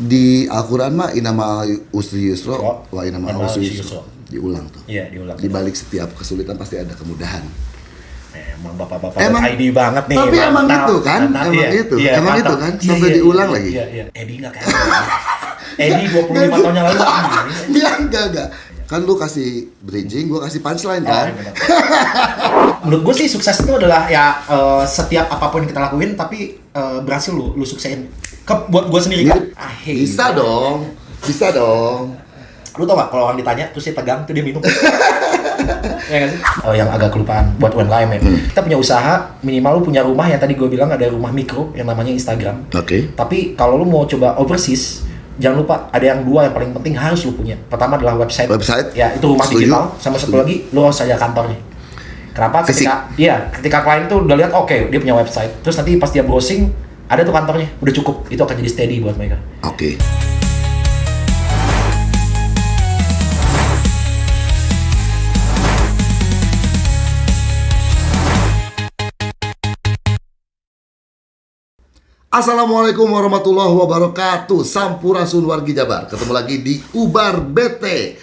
Di Al-Quran mah inama usri yusro wa inama usri yusro. Yusro. Diulang tuh. Iya, diulang. Di balik setiap kesulitan pasti ada kemudahan. Emang bapak-bapak ID banget nih. Tapi emang mantap. gitu kan? Mantap, Emang iya. itu. Iya, Emang mantap. itu kan? Sampai diulang lagi. Iya. Edi nggak kayak Edi 25 tahun yang lalu. Enggak. Kan lu kasih bridging, gua kasih punchline kan? Menurut gue sih sukses itu adalah ya setiap apapun yang kita lakuin tapi berhasil lu suksesin. Buat gue sendiri kan. Bisa dong. Lu tau gak kalau orang ditanya terus dia tegang tuh dia minum. Ya gak sih? Yang agak kelupaan buat UMKM ya. Kita punya usaha, minimal lu punya rumah yang tadi gue bilang ada rumah mikro yang namanya Instagram. Oke. Tapi kalau lu mau coba overseas, jangan lupa ada yang dua yang paling penting harus lu punya. Pertama adalah website. Ya, itu rumah Setuju. digital, sama satu lagi lu harus ada kantornya. Kenapa? Ketika klien tuh udah lihat oke, dia punya website. Terus nanti pas dia browsing ada tuh kantornya, udah cukup. Itu akan jadi steady buat mereka. Oke. Assalamualaikum warahmatullahi wabarakatuh. Sampurasun wargi Jabar. Ketemu lagi di Ubar BT.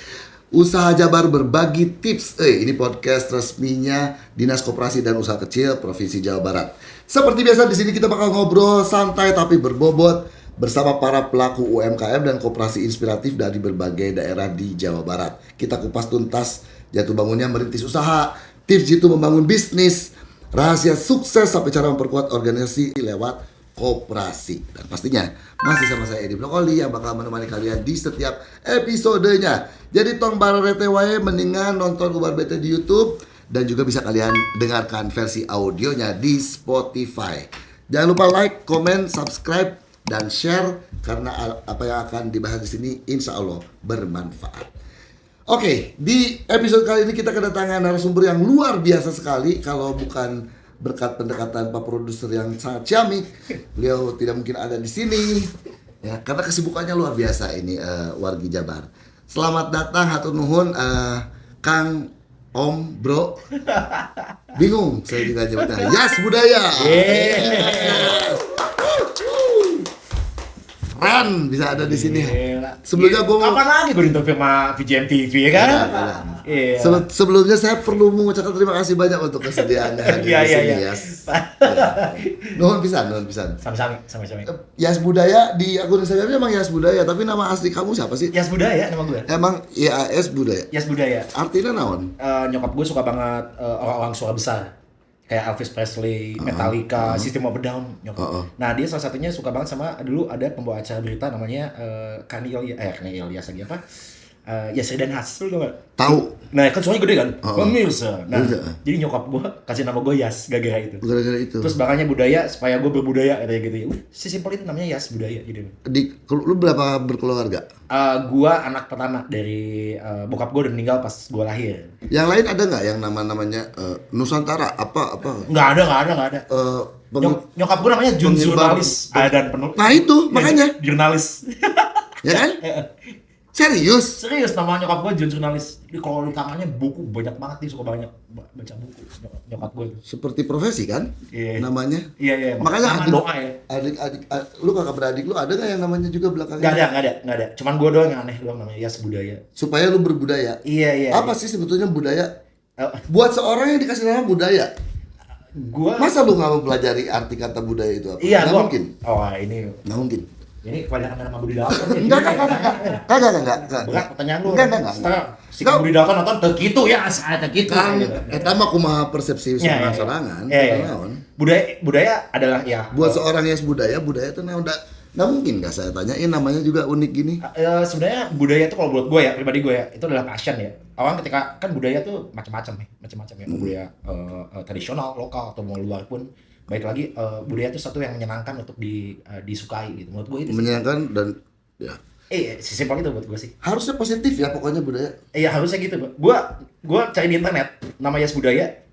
Usaha Jabar berbagi tips. Ini podcast resminya Dinas Koperasi dan Usaha Kecil Provinsi Jawa Barat. Seperti biasa di sini kita bakal ngobrol santai tapi berbobot bersama para pelaku UMKM dan koperasi inspiratif dari berbagai daerah di Jawa Barat. Kita kupas tuntas jatuh bangunnya merintis usaha, tips jitu membangun bisnis, rahasia sukses sampai cara memperkuat organisasi lewat koperasi. Dan pastinya masih sama saya Edi Brokoli yang bakal menemani kalian di setiap episodenya. Jadi tong bararete wae mendingan nonton Ubar BT di YouTube dan juga bisa kalian dengarkan versi audionya di Spotify. Jangan lupa like, comment, subscribe dan share karena apa yang akan dibahas di sini insya Allah bermanfaat. Oke, di episode kali ini kita kedatangan narasumber yang luar biasa sekali. Kalau bukan berkat pendekatan Pak Produser yang sangat ciamik, beliau tidak mungkin ada di sini. Ya, karena kesibukannya luar biasa ini wargi Jabar. Selamat datang hatur nuhun Kang Om Bro. Bingung saya juga nyebutnya. Yas Budaya. Keren bisa ada di sini. Sebelumnya gue kapan lagi gue interview sama VJM TV ya kan? Iya. Sebelumnya saya perlu mengucapkan terima kasih banyak untuk kesediaannya hadir di sini, Yas. Nuhun pisan. Sama-sama. Yas Budaya di akun Instagramnya emang Yas Budaya, tapi nama asli kamu siapa sih? Yas Budaya nama gue. Emang YAS Budaya. Yas Budaya. Artinya naon? Nyokap gue suka banget orang-orang suara besar. Kayak Elvis Presley, Metallica, System of a Down, nyokap. Nah dia salah satunya suka banget sama dulu ada pembawa acara berita namanya Kani Ilyas lagi apa? Yasir dan Has, lu tau gak? Tahu. Nah kan suaranya gede kan? Pemirsa. Nah jadi nyokap gue kasih nama gue Yas gara-gara itu. Gara-gara itu. Terus makanya budaya supaya gue berbudaya katanya gitu ya. Sesimpel itu namanya Yas Budaya gitu. Lu berapa berkeluarga? Gue anak pertama dari bokap gue udah meninggal pas gue lahir. Yang lain ada nggak yang namanya Nusantara apa? Nggak ada. Nyokap gue namanya Jun jurnalis dan penulis. Nah itu makanya jurnalis. Ya kan? Serius Nama nyokap gue Jun jurnalis. Jadi kalau di tangannya buku banyak banget, dia suka banyak baca buku nyokap gue. Seperti profesi kan? Iya. Namanya? Iya. Makanya doa ya. Adik lu kakak beradik lu ada nggak yang namanya juga belakangnya? Nggak ada. Cuman gue doang yang aneh doang namanya Yas Budaya. Supaya lu berbudaya. Iya. Apa sih sebetulnya budaya? Buat seorang yang dikasih nama budaya. Masa lu nggak mempelajari arti kata budaya itu apa? Iya, nggak mungkin. Nggak mungkin. Ini kebanyakan nama budidaya. Enggak. Berat pertanyaan lu. Enggak. Si budidaya nonton tegitu ya, saya tegitu. Kan eta mah kumaha persepsi sorangan. Iya. Budaya adalah ya. Buat seorang yang budaya itu nggak mungkin nggak saya tanyain namanya juga unik gini. Sebenarnya budaya itu kalau buat gue ya, pribadi gue ya, itu adalah passion ya. Orang ketika kan budaya tuh macam-macam ya. Budaya tradisional, lokal atau mau luar pun. Baik lagi budaya itu satu yang menyenangkan untuk disukai gitu. Menurut gue itu menyenangkan dan ya. Sesimpel itu buat gue sih. Harusnya positif ya pokoknya budaya. Iya harusnya gitu. Gue cari di internet nama Yas Budaya,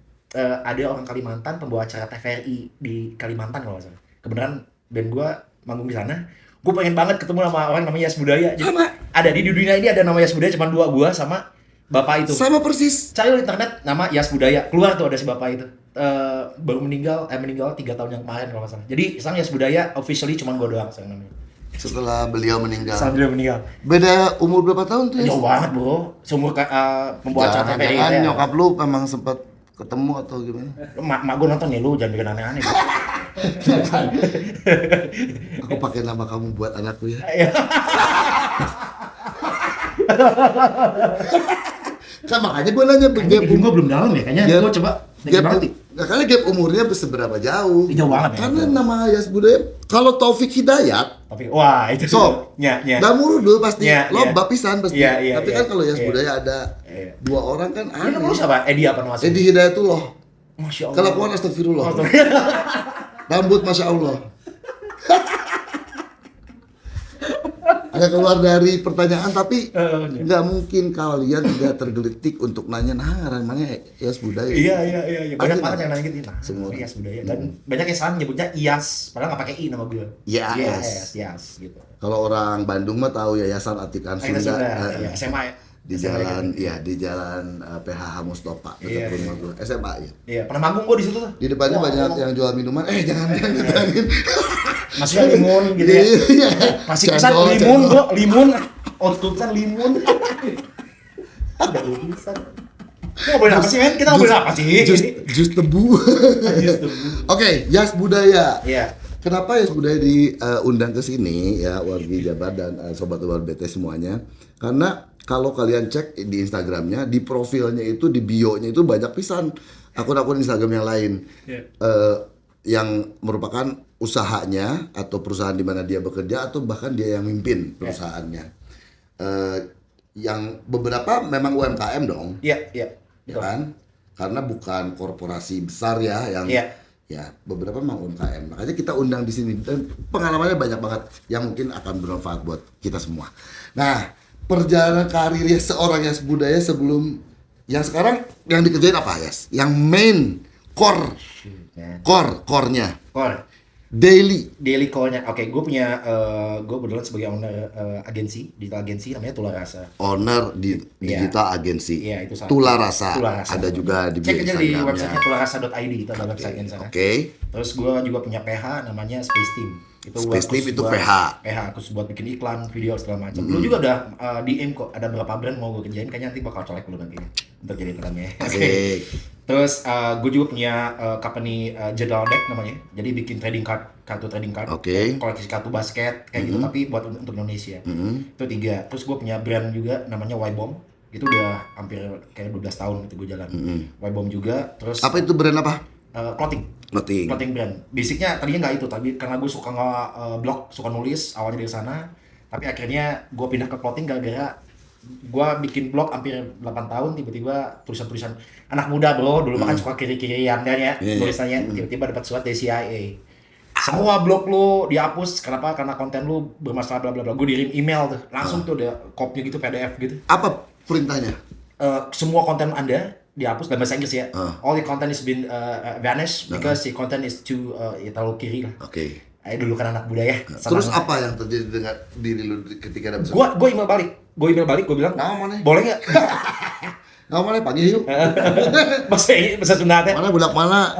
ada orang Kalimantan pembawa acara TVRI di Kalimantan kalau nggak salah. Kebenaran band gue manggung di sana. Gue pengen banget ketemu sama orang namanya Yas Budaya. Jadi ada di dunia ini ada nama Yas Budaya cuma dua, gue sama bapak itu. Sama persis. Cari di internet nama Yas Budaya, keluar tuh ada si bapak itu. Baru meninggal 3 tahun yang kemarin kalau nggak salah. Jadi sekarang Yas Budaya officially cuma gue doang sekarang namanya. setelah beliau meninggal. Sambil meninggal. Beda umur berapa tahun tuh ya? Jauh banget bro, seumur pembuat acara TVRI Jangan ya. nyokap lu memang sempat ketemu atau gimana? Mak gue nonton nih, lu jangan bikin aneh-aneh. Bro. Aku pakai nama kamu buat anakku ya. Iya. Kan makanya gue nanya gap Gue belum dalam ya, kayaknya Gap- gue coba gap, karena gap umurnya seberapa jauh? Jauh banget ya. Karena nama Yas Budaya, kalau Taufik Hidayat, Tapi wah itu so, nya. Damuru dulu pasti, Ya, lo ya. bapisan pasti. Ya, Tapi ya, kan kalau Yas ya. Budaya ada Iya. 2 orang kan Ini aneh. lu siapa? Edi apa namanya? Edi Hidayatullah. Masya Allah. Kelakuan astagfirullah. Rambut masya Allah. Ada keluar dari pertanyaan tapi nggak mungkin kalian tidak tergelitik untuk nanya mana Yas Budaya. Iya. Banyak Pasti banget nanya. yang nanya gitu. Nah, Semua orang. Iyas Budaya. Dan banyak yang salah nyebutnya Iyas, padahal nggak pakai I nama gue. Iyas. Iyas gitu. Kalau orang Bandung mah tahu Yayasan Atikan Kita Sunda. sudah, ya, SMA ya. Di jalan di jalan PHH Mustafa Iya, dekat rumah gue. SMA ya. Iya, pernah manggung gue di situ tuh. Di depannya Wah, banyak yang jual minuman. Jangan ditangin. Masih limun gitu ya. Iya. Masih pesan Cendol, limun, cendol. bro, limun. Output-an limun. Udah urusan. Kita ngobrolin apa sih, men? Kita ngobrolin apa sih? Jus tebu. Jus tebu. Oke, Yas Budaya. Iya. Kenapa Yas Budaya diundang ke sini ya, wargi Jabar dan sobat Ubar BT semuanya? Karena kalau kalian cek di Instagramnya, di profilnya itu, di bio-nya itu banyak pisan akun-akun Instagram yang lain. Iya. Yang merupakan usahanya atau perusahaan di mana dia bekerja atau bahkan dia yang mimpin perusahaannya. Yang beberapa memang UMKM dong, Iya. ya kan? Karena bukan korporasi besar ya yang Iya. ya beberapa memang UMKM. Makanya kita undang di sini dan pengalamannya banyak banget yang mungkin akan bermanfaat buat kita semua. Nah, perjalanan karirnya seorang Yas Budaya sebelum yang sekarang yang dikerjain apa Yas? Yang main core core-nya daily call-nya. Oke, gue punya gue kebetulan sebagai owner digital agensi namanya Tular Rasa. owner di digital agency. Iya, itu satu. Tular Rasa. Tular Rasa. Ada juga di Cek aja di Instagramnya. websitenya tularrasa.id, itu ada website di sana. Oke. Terus gue juga punya PH namanya Space Team. Itu Space Team itu PH. khusus buat bikin iklan, video segala macam. Lu juga udah DM kok, ada beberapa brand mau gue kerjain, kayaknya nanti bakal colek lu nanti untuk jadi iklannya. Asik. Terus gue juga punya company Jadwal Deck namanya. Jadi bikin kartu trading card, Oke. koleksi kartu basket kayak gitu, tapi buat untuk Indonesia. Itu 3. Terus gue punya brand juga namanya Y-Bomb. Itu udah hampir kayak 12 tahun gitu gue jalan. Y-Bomb juga. Terus Apa itu brand apa? clothing brand. Basicnya tadinya nggak itu, tapi karena gue suka blog, suka nulis awalnya dari sana. Tapi akhirnya gue pindah ke clothing gara-gara gue bikin blog hampir 8 tahun, tiba-tiba tulisan-tulisan anak muda bro, dulu makan suka kiri-kirian kan ya, tulisannya tiba-tiba dapat surat dari CIA. Semua blog lu dihapus, kenapa? Karena konten lu bermasalah bla bla bla. Gue dikirim email tuh, langsung tuh ada copy gitu, PDF gitu. Apa perintahnya? Semua konten Anda dihapus dalam bahasa Inggris ya. All the content is been vanished because the content is too terlalu kiri lah. Oke. Dulu kan anak budaya. Terus apa yang terjadi dengan diri lu ketika dapat Gue email balik, gue bilang, Nah, mana? boleh nggak? Nah, mana panggil yuk. bahasa Sunda teh. Mana budak mana?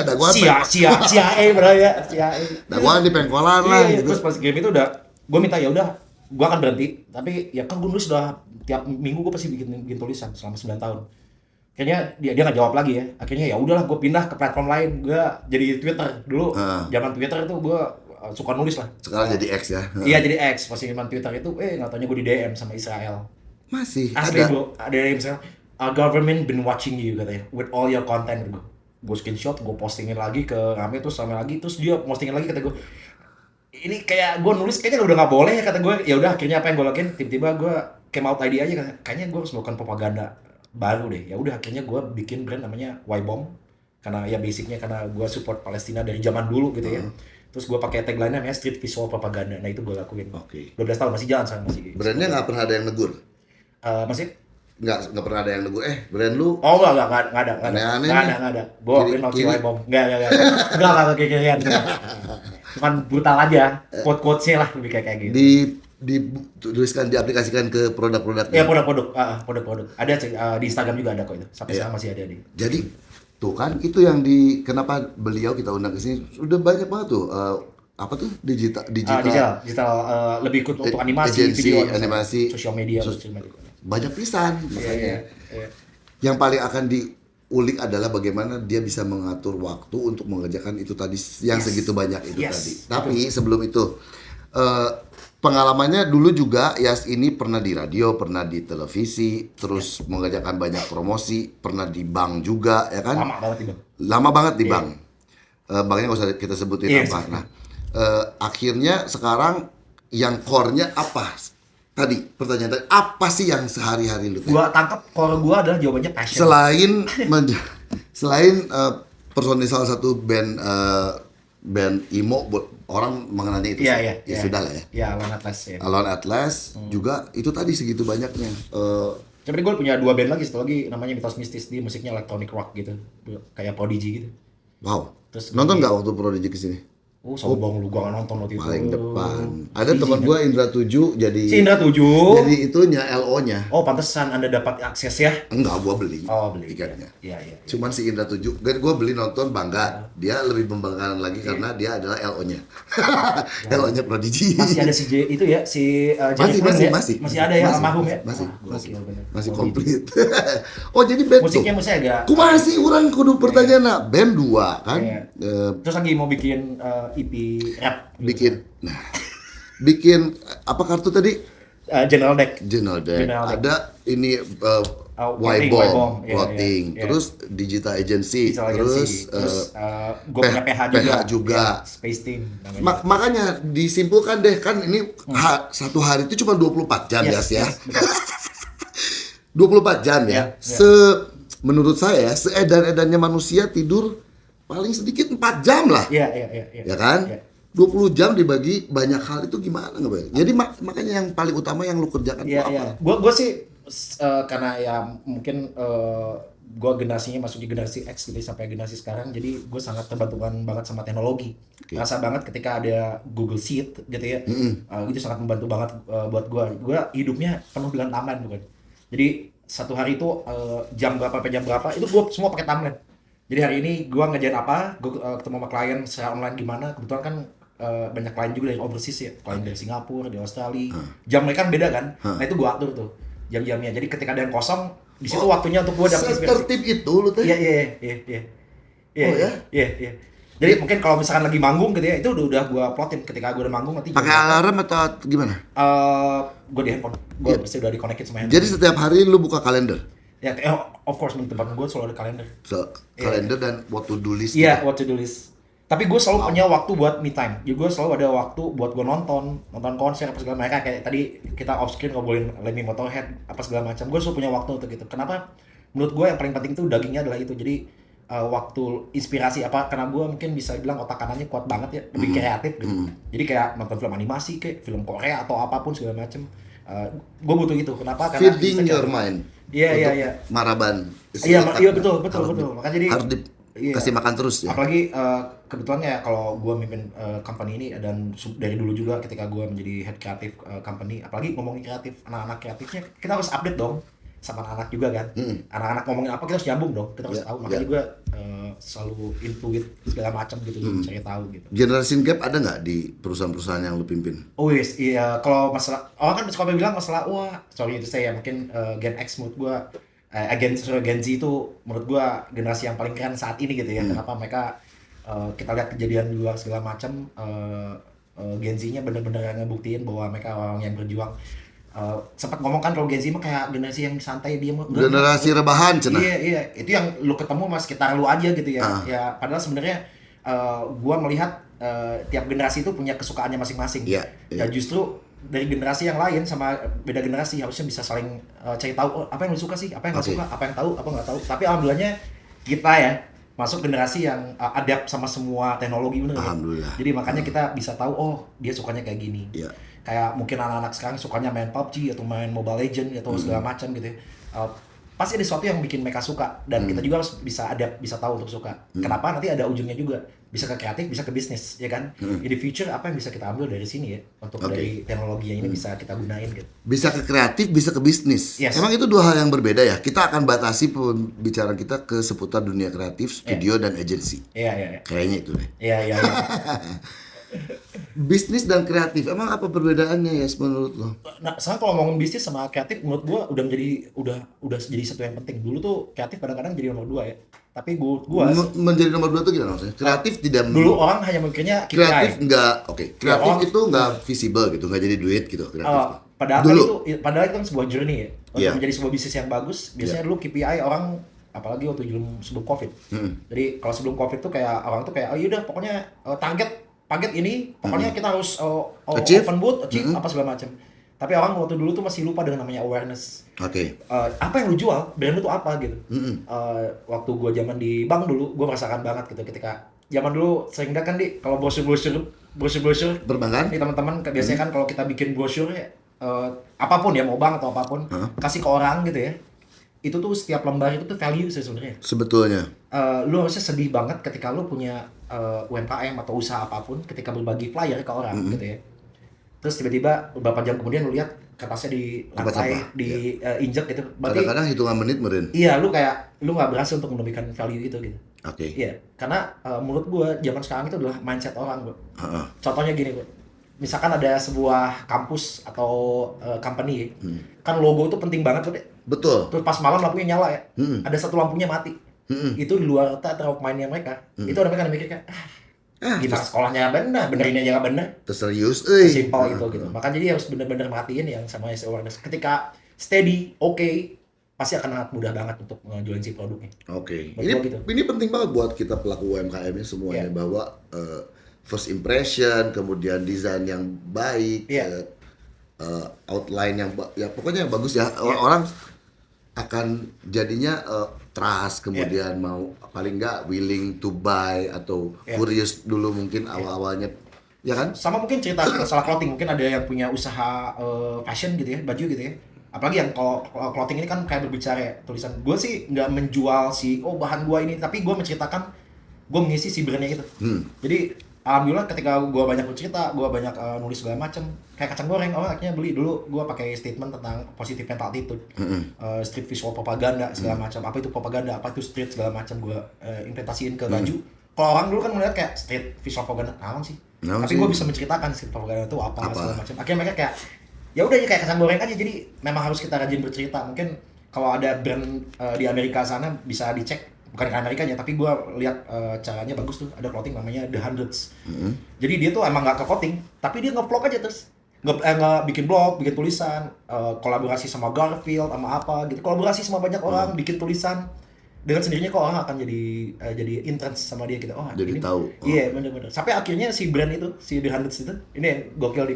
Daguan. CIA bro ya, CIA. Daguan di pengkolan lah Iya, gitu. terus pas game itu udah, gue minta ya udah, gue akan berhenti. Tapi ya kan gue nulis udah tiap minggu gue pasti bikin tulisan selama 9 tahun. Kayaknya dia nggak jawab lagi ya. Akhirnya ya udahlah, gue pindah ke platform lain. Gue jadi Twitter dulu. Zaman Twitter itu gue suka nulis lah. Sekarang jadi X ya. Iya jadi X. Pas zaman Twitter itu, nggak taunya gue di DM sama Israel. Masih Asli ada. bro, ada yang misalnya, our government been watching you katanya, with all your content. Gue screenshot, gue postingin lagi ke Rame, terus sama lagi, terus dia postingin lagi, kata gue, ini kayak gue nulis kayaknya udah nggak boleh ya, kata gue. Ya udah, akhirnya apa yang gue lakuin, tiba-tiba gue came out ID aja, kayaknya gue harus melakukan propaganda baru deh. Ya udah, akhirnya gue bikin brand namanya Y-Bomb, karena ya basicnya karena gue support Palestina dari zaman dulu gitu ya. Terus gue pakai tagline namanya street visual propaganda. Nah itu gue lakuin. Oke. 12 tahun masih jalan sekarang, masih. Brandnya nggak pernah ada yang negur. Masih? Nggak pernah ada yang negur. Brand lu Oh enggak ada. Aneh-aneh Nggak ada. Gua Kiri- mau kiri. Y-Bomb. Enggak kayak ginian. Cuman brutal aja. Quote-quotesnya lah lebih kayak gitu. dituliskan diaplikasikan ke produk-produknya. Ya produk-produk. Ada di Instagram juga ada kok itu. Sampai sekarang masih ada di. Jadi tuh kan itu yang kenapa beliau kita undang ke sini sudah banyak banget tuh apa tuh digital digital lebih ikut untuk animasi, agency, video, animasi, sosial media, sosial media. banyak pisan. Iya, Makanya iya, iya. yang paling akan diulik adalah bagaimana dia bisa mengatur waktu untuk mengerjakan itu tadi yang Yes. segitu banyak itu Yes, tadi. betul. Tapi sebelum itu pengalamannya dulu juga Yas ini pernah di radio, pernah di televisi, terus mengerjakan banyak promosi, pernah di bank juga ya kan? Lama banget itu. Lama banget di Iya. bank. Banknya nggak usah kita sebutin Iya, apa. sih. Nah, akhirnya sekarang yang core-nya apa? Tadi pertanyaan tadi, apa sih yang sehari-hari lu? Gua tangkap kalau gua adalah jawabannya passion. Selain personil salah satu band emo, orang mengenalnya itu Iya, sih. iya, Ya iya. sudah lah ya. Ya, Alone Atlas ya. Alone Atlas juga itu tadi segitu banyaknya. Tapi gue punya 2 band lagi, satu lagi namanya Mitos Mistis, dia musiknya electronic rock gitu, kayak Prodigy gitu. Wow. Terus Nonton nggak waktu Prodigy kesini? Oh, sombong lu, gua nggak nonton waktu itu. Paling depan. Ada teman gua Indra 7 jadi Si Indra 7. jadi itunya LO-nya. Oh, pantesan Anda dapat akses ya. Enggak, gua beli. Oh, beli. tiketnya. Iya, iya. Cuman si Indra 7, dan gue beli nonton bangga. Dia lebih membanggakan lagi karena dia adalah LO-nya. LO-nya Prodigy. Masih ada si J itu ya, si Jenny Flynn ya? Masih ada ya, almarhum ya? Masih, Wah, masih. gokil bener. Masih Oh, komplit. Oh, jadi band tuh. Musiknya agak Kumaha sih orang kudu pertanyaan nah, band 2 kan? Iya. Terus lagi mau bikin EP rap gitu. Bikin apa kartu tadi? General Deck. General Deck. General Deck. Ada ini Voting, Y-Bomb, iya, voting, iya, iya. terus Digital Agency, Digital terus, Agency. Gue punya PH juga. Ya, Space Team namanya. Makanya disimpulkan deh kan ini satu hari itu cuma 24 jam Yes, ya. yes, betul. 24 jam ya. Ya. Menurut saya seedan-edannya manusia tidur paling sedikit 4 jam lah. Iya, iya, iya, iya. Ya kan? Iya. 20 jam dibagi banyak hal itu gimana nggak Bang? Jadi makanya yang paling utama yang lu kerjakan itu Iya, apa? iya. Gue sih karena ya mungkin gue generasinya masuk di generasi X gitu sampai generasi sekarang, jadi gue sangat terbantukan banget sama teknologi. Oke. Rasa banget ketika ada Google Sheet gitu ya, itu sangat membantu banget buat gue. Gue hidupnya penuh dengan timeline bukan. Jadi satu hari itu jam berapa sampai jam berapa itu gue semua pakai timeline. Jadi hari ini gue ngerjain apa, gue ketemu sama klien secara online gimana. Kebetulan kan banyak klien juga dari overseas ya, klien dari Singapura, dari Australia. Jam mereka kan beda kan, nah itu gue atur tuh jam-jamnya. Jadi ketika ada yang kosong, di situ waktunya untuk gue dapat inspirasi. Setertib itu lu teh. Iya. Oh, ya? Iya. Jadi mungkin kalau misalkan lagi manggung gitu ya, itu udah gue plotin ketika gue udah manggung nanti. Pakai alarm atau gimana? Gue di handphone, gue pasti udah di-connectin sama handphone. Jadi setiap hari lu buka kalender. Ya, of course di tempat gue selalu ada kalender. Kalender dan what to do list. Iya, what to do list. Tapi gue selalu punya waktu buat me time. Jadi gue selalu ada waktu buat gue nonton konser apa segala mereka kayak tadi kita off screen ngobrolin Lemmy Motorhead apa segala macam. Gue selalu punya waktu untuk itu. Kenapa? Menurut gue yang paling penting itu dagingnya adalah itu. Jadi waktu inspirasi apa karena gue mungkin bisa bilang otak kanannya kuat banget ya, lebih kreatif gitu. Jadi kayak nonton film animasi kayak film Korea atau apapun segala macam. Gue butuh itu. Kenapa? Karena Feeding bisa your mind. Iya. Maraban. Iya betul. Makanya jadi harus dikasih makan terus ya. Apalagi kebetulan ya kalau gue mimpin company ini dan dari dulu juga ketika gue menjadi head kreatif company, apalagi ngomongin kreatif, anak-anak kreatifnya kita harus update dong sama anak-anak juga kan. Anak-anak ngomongin apa kita harus nyambung dong, kita harus tahu. Makanya gue selalu intuit segala macam gitu, cari tahu gitu. Generation gap ada nggak di perusahaan-perusahaan yang lu pimpin? Oh yes, iya. Kalau masalah, orang kan suka bilang masalah sorry itu saya mungkin Gen X menurut gue, Gen Z itu menurut gue generasi yang paling keren saat ini gitu ya. Kenapa mereka kita lihat kejadian di luar segala macam, Gen Z-nya bener-bener ngebuktiin bahwa mereka orang yang berjuang. Sempat ngomong kan kalau Gen Z mah kayak generasi yang santai dia mah. Generasi rebahan cenah. Iya. Itu yang lu ketemu mas sekitar lu aja gitu ya. Ya padahal sebenarnya gua melihat tiap generasi itu punya kesukaannya masing-masing. Iya. Ya justru dari generasi yang lain sama beda generasi harusnya bisa saling cari tahu apa yang lu suka sih, apa yang nggak suka, apa yang tahu, apa nggak tahu. Tapi alhamdulillahnya kita ya masuk generasi yang adapt sama semua teknologi bener. Alhamdulillah. Jadi makanya kita bisa tahu dia sukanya kayak gini. Iya. Kayak mungkin anak-anak sekarang sukanya main PUBG atau main Mobile Legend atau segala macam gitu ya. Pasti ada sesuatu yang bikin mereka suka dan kita juga harus bisa bisa tahu untuk suka. Kenapa? Nanti ada ujungnya juga. Bisa ke kreatif, bisa ke bisnis, ya kan? In the future apa yang bisa kita ambil dari sini ya untuk dari teknologi yang ini bisa kita gunain gitu. Bisa ke kreatif, bisa ke bisnis. Yes. Emang itu dua hal yang berbeda ya. Kita akan batasi pembicaraan kita ke seputar dunia kreatif, studio dan agensi. Iya. Kayaknya itu deh. Iya. Bisnis dan kreatif, emang apa perbedaannya ya menurut lo? Nah, sekarang kalau ngomongin bisnis sama kreatif, menurut gua udah jadi satu yang penting. Dulu tuh kreatif kadang-kadang jadi nomor dua ya. Tapi Menjadi nomor dua itu gimana maksudnya? Kreatif tidak dulu orang hanya mikirnya kreatif KPI. nggak oke. Ya, Kreatif orang itu nggak visible gitu, nggak jadi duit gitu kreatif tuh. padahal Dulu. itu kan sebuah journey ya. Untuk Iya. menjadi sebuah bisnis yang bagus, biasanya dulu KPI orang, apalagi waktu sebelum Covid. Jadi kalau sebelum Covid tuh kayak orang tuh kayak, oh yaudah pokoknya target ini, pokoknya kita harus Achieve. open booth, achieve apa segala macam. Tapi orang waktu dulu tuh masih lupa dengan namanya awareness. Oke. Apa yang lu jual, brand lu tuh apa gitu. Waktu gua zaman di bank dulu, gua merasakan banget gitu ketika zaman dulu sering kan kalau brosur Perbankan? nih teman-teman biasanya kan kalau kita bikin brosur ya, apapun ya, mau bank atau apapun, kasih ke orang gitu ya. Itu tuh setiap lembar itu tuh value sih sebenarnya. Sebetulnya. Lu harusnya sedih banget ketika lu punya UMKM atau usaha apapun ketika berbagi flyer ke orang gitu ya. Terus tiba-tiba beberapa jam kemudian lu lihat kertasnya di Tempat lantai, sampah, injek gitu. Berarti Kadang-kadang hitungan menit meren. iya, lu nggak berhasil untuk memberikan value itu gitu. Oke. Iya, karena menurut gua zaman sekarang itu adalah mindset orang, bro. Heeh. Contohnya gini, bro. Misalkan ada sebuah kampus atau company, kan logo itu penting banget, bro. Betul. Terus pas malam lampunya nyala ya, ada satu lampunya mati. Itu di luar otak atau mindnya mereka. Itu orang mereka mikir kayak, gimana sekolahnya bener, benerin aja nggak bener. Terserius, Simpel itu gitu. Makanya jadi harus bener-bener merhatiin yang sama SEO awareness. Ketika steady, oke, pasti akan sangat mudah banget untuk ngejualin si produknya. Oke. Menurut gua gitu. Ini penting banget buat kita pelaku UMKM ini semuanya bahwa first impression, kemudian desain yang baik, outline yang ya pokoknya yang bagus ya. Orang akan jadinya trust, kemudian mau paling nggak willing to buy atau curious dulu mungkin awal-awalnya, ya kan? Sama mungkin cerita masalah clothing, mungkin ada yang punya usaha fashion gitu ya, baju gitu ya. Apalagi yang kalau clothing ini kan kayak berbicara ya, tulisan. Gue sih nggak menjual bahan gue ini, tapi gue menceritakan, gue mengisi si brandnya itu. Jadi alhamdulillah ketika gue banyak bercerita, gue banyak nulis segala macem, kayak kacang goreng, orang akhirnya beli. Dulu gue pakai statement tentang positive mental attitude, street visual propaganda segala macam. Apa itu propaganda, apa itu street segala macam, gue implementasiin ke baju. Kalau orang dulu kan melihat kayak street visual propaganda, naon sih? Tapi gue bisa menceritakan street propaganda itu apa segala macam. Akhirnya mereka kayak, ya udah kayak kacang goreng aja. Jadi memang harus kita rajin bercerita. Mungkin kalau ada brand di Amerika sana bisa dicek, bukan ke Amerikanya, tapi gue lihat caranya bagus tuh. Ada clothing namanya The Hundreds. Jadi dia tuh emang nggak ke clothing, tapi dia nge-vlog aja terus. Nggak bikin blog, bikin tulisan, kolaborasi sama Garfield, sama apa gitu. Kolaborasi sama banyak orang, bikin tulisan. Dengan sendirinya kok orang akan jadi intens sama dia gitu. Oh, Jadi ini, tahu. Iya, bener-bener. Sampai akhirnya si brand itu, si The Hundreds itu, ini yang gokil di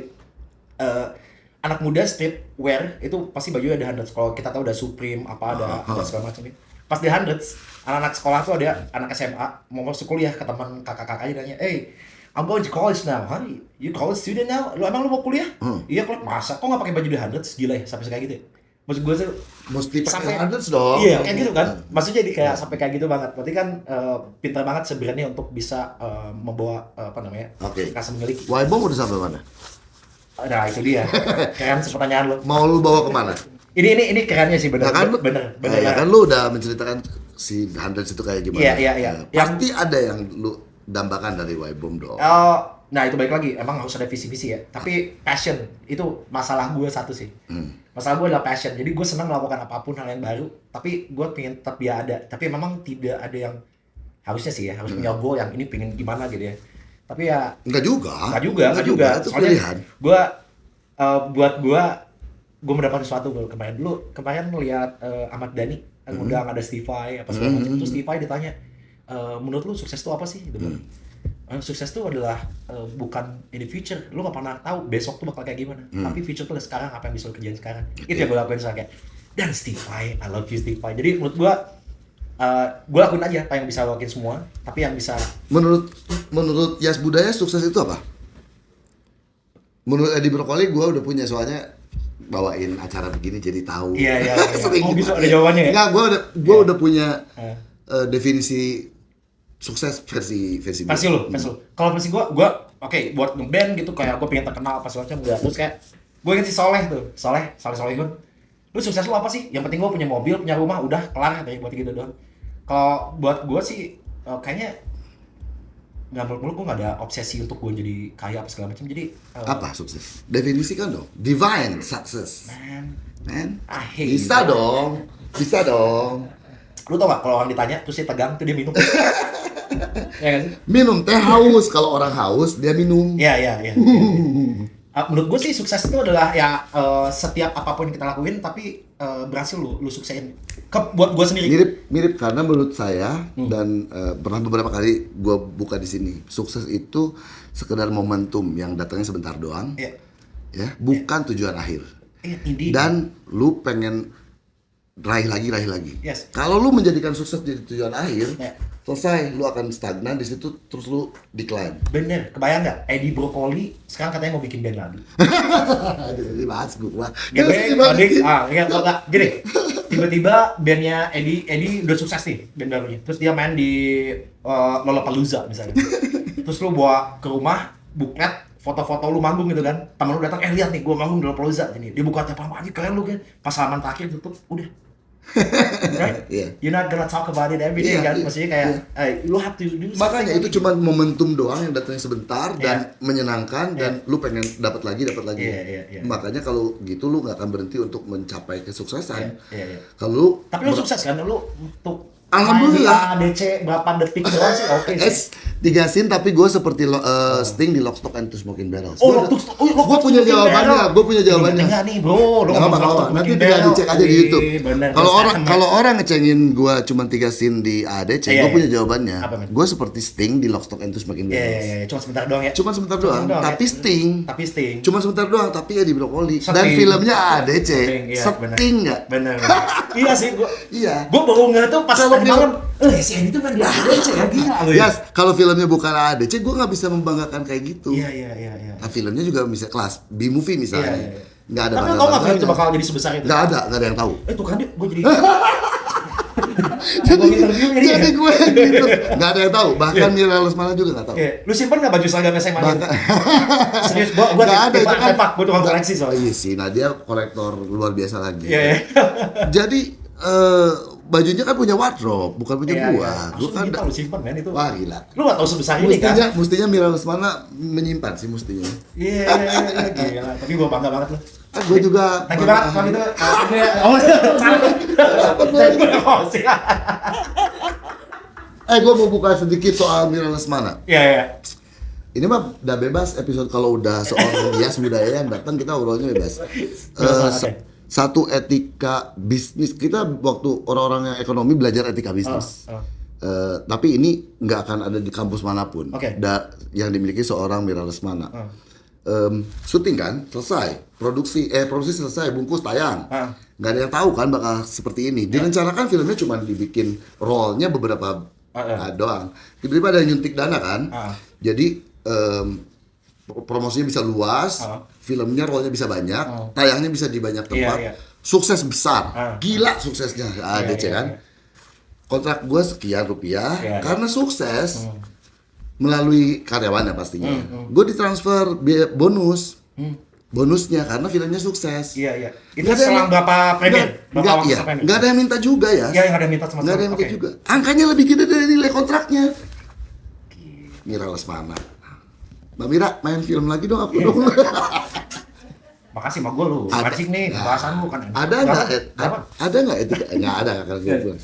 anak muda streetwear itu pasti bajunya The Hundreds. Kalau kita tahu ada Supreme, ada segala macam itu. Pas The Hundreds, anak-anak sekolah tuh ada anak SMA mau masuk kuliah, ke teman kakak-kakaknya nanya, "Hey, I'm going to college now. Huh? You college student now? Emang lu mau kuliah?" Iya, kalau masa kok nggak pakai baju The Hundreds? Gila ya, sampai kayak gitu ya. Maksud gue tuh Mesti sampai pakai hundreds dong. Iya, kayak gitu kan. Maksudnya jadi kayak sampai kayak gitu banget. Berarti kan pintar banget sebenarnya untuk bisa membawa apa namanya? Oke. Rasa memiliki. Waibong udah sampai mana? Nah, itu dia. Keren pertanyaan lu. Mau lu bawa kemana? Ini kerennya sih, bener. Ya kan, Bener. ya kan lu udah menceritakan si hundreds itu kayak gimana? Iya. Pasti ada yang lu dambakan dari Waibong dong. Nah, itu balik lagi. Emang harus ada visi-visi ya. Tapi passion itu masalah gue satu sih. Masalah gue adalah passion. Jadi gue senang melakukan apapun hal yang baru. Tapi gue pengen tetap dia ada. Tapi memang tidak ada yang harusnya sih ya. Harus punya goal yang ini pengen gimana gitu ya. Tapi ya Enggak juga. Itu Soalnya pilihan. Buat gue mendapat sesuatu kemarin lihat Ahmad Dhani ngundang ada Steve Vai apa segala macam. Terus Steve Vai ditanya, menurut lu sukses itu apa sih? Gitu. Sukses itu adalah bukan in the future, lu gak pernah tahu besok tuh bakal kayak gimana, tapi future tuh sekarang, apa yang bisa lu kerjain sekarang. Itu yang gue lakuin sekarang kayak, dan Steve Vai, I love you Steve Vai. Jadi menurut gue lakuin aja apa yang bisa lo lakuin semua, tapi yang bisa. Menurut Yas Budaya sukses itu apa? Menurut Edi Brokoli gue udah punya, soalnya bawain acara begini jadi tahu. Iya. Sering Oh, gitu. bisa ada jawabannya ya? Enggak, gue udah punya definisi sukses versi lu. Kalau versi gue oke, buat ngeband gitu, kayak gue pengen terkenal apa segala macam, enggak. Terus kayak gue inget si Soleh Solihun. Lu sukses lu apa sih? Yang penting gue punya mobil, punya rumah, udah kelar katanya, buat gitu doang. Kalau buat gue sih kayaknya nggak muluk-muluk, gue nggak ada obsesi untuk gue jadi kaya apa segala macam. Jadi Apa sukses? Definisikan dong. Divine success. Man. Bisa itu. dong. Bisa dong. Lu tau gak kalau orang ditanya terus dia tegang tuh dia minum. Ya kan sih? Minum teh haus. Kalau orang haus dia minum. Iya. Menurut gue sih sukses itu adalah ya setiap apapun yang kita lakuin tapi berhasil lu suksesin. Buat gue sendiri. Mirip karena menurut saya dan pernah beberapa kali gue buka di sini. Sukses itu sekedar momentum yang datangnya sebentar doang. Iya. Ya, bukan tujuan akhir. Iya, indeed. Dan lu pengen raih lagi. Yes. Kalau lu menjadikan sukses jadi tujuan akhir, Ya. selesai, lu akan stagnan di situ terus lu decline. Bener, kebayang nggak? Eddie Brokoli sekarang katanya mau bikin band lagi. Jadi bahas gua. Gini, nggak gini. Tiba-tiba bandnya Eddie udah sukses nih band barunya. Terus dia main di Lollapalooza misalnya. Terus lu bawa ke rumah, buklet, foto-foto lu manggung gitu kan. Temen lu datang, lihat nih gua manggung di Lollapalooza. Ini dia buka tiap aja keren lu kan. Pas salaman terakhir tutup, udah. Right? Iya. You're not gonna talk about it every day Iya, kan. iya, Maksudnya kayak, lu have to do something. Makanya itu cuma momentum doang yang datangnya sebentar dan Iya. menyenangkan dan lu pengen dapat lagi. Iya. Makanya kalau gitu lu nggak akan berhenti untuk mencapai kesuksesan. Iya. Kalau lu Tapi lu sukses kan? Lu untuk Alhamdulillah. main di ADC berapa detik doang sih oke sih. 3 scene tapi gue seperti Sting di Lock, Stock and Two Smoking Barrels. Oh, Lock, Stock, Gue punya jawabannya. Enggak nih, bro. Lu Nggak ngomong apa-apa. Lock, Stock, Nanti Smoking tinggal Barrel. dicek aja di YouTube. Bener, Kalau orang ngecengin gue cuma 3 scene di ADC, Iya, gue iya. punya jawabannya. Apa, men? Gue seperti Sting di Lock, Stock and Two Smoking Barrels. Iya, cuma sebentar doang ya. Cuma sebentar doang, tapi ya. Sting. Tapi Sting. Cuma sebentar doang, tapi Eddie Brokoli. Sting. Dan filmnya ADC. Iya, Sting nggak? Bener. Iya sih, gua. Iya. Gua baru ngeliat tuh pas Kalau tadi film- malam. Si Eddie tuh kan di ADC ya, gila lu ya. Yes, kalau filmnya bukan ADC, gue nggak bisa membanggakan kayak gitu. Iya. Nah, filmnya juga bisa kelas B-movie misalnya. Iya. Nggak ada Tapi lu tau nggak film itu bangga-bangganya. bakal jadi sebesar itu? Nggak ada yang tahu. Tuh kan dia, gua jadi. Gua interview jadi. Jadi gue gitu. Nggak ada yang tahu. Bahkan Mira Lesmana juga nggak tahu. Iya, lu simpen nggak baju seragam SMA gitu? Bahkan Serius, gua Nggak ada, itu kan- tepak, gua tukang koleksi soalnya. iya sih, nah dia kolektor luar biasa lagi. Iya. Jadi bajunya kan punya wardrobe, bukan punya Iya, gua. iya. Gua kan Maksudnya lu simpen kan itu. wah gila. Lu nggak tahu sebesar ini kan? Mestinya Mira Lesmana menyimpan sih mestinya. Iya, gila. Tapi gua bangga banget lu. Kan gue juga Thank you banget kalau gitu. Oh, sih. gue mau buka sedikit soal Mira Lesmana. Iya. Ini mah udah bebas episode kalau udah seorang Yas Budaya yang datang kita obrolnya bebas. Oke. Satu etika bisnis kita waktu orang-orang yang ekonomi belajar etika bisnis. Tapi ini nggak akan ada di kampus manapun. Oke. Yang dimiliki seorang Mira Lesmana. Syuting kan selesai, produksi selesai, bungkus tayang. Nggak ada yang tahu kan bakal seperti ini. Direncanakan filmnya cuma dibikin role-nya beberapa doang. Tiba-tiba ada yang nyuntik dana kan. Jadi promosinya bisa luas, filmnya role-nya bisa banyak, tayangnya bisa di banyak tempat. Iya. Sukses besar. Gila suksesnya ADC Iya. kan. Kontrak gue sekian rupiah Iya. karena sukses. Melalui karyawannya pastinya. Gue ditransfer bonus. Bonusnya karena filmnya sukses. Iya. Itu Nggak ada selang yang- berapa premier? Nggak ada yang minta juga ya. Iya, yang ada yang minta sama Nggak ada yang minta Oke. juga. Angkanya lebih gede dari nilai kontraknya. Mira Lesmana. Mbak Mira main film lagi dong aku dong. Makasih sama gue lu. Ada. Asik nih Ya. pembahasan lu kan. Ada nggak? Berapa? Ada nggak etika? Nggak ada kalau gue bilang.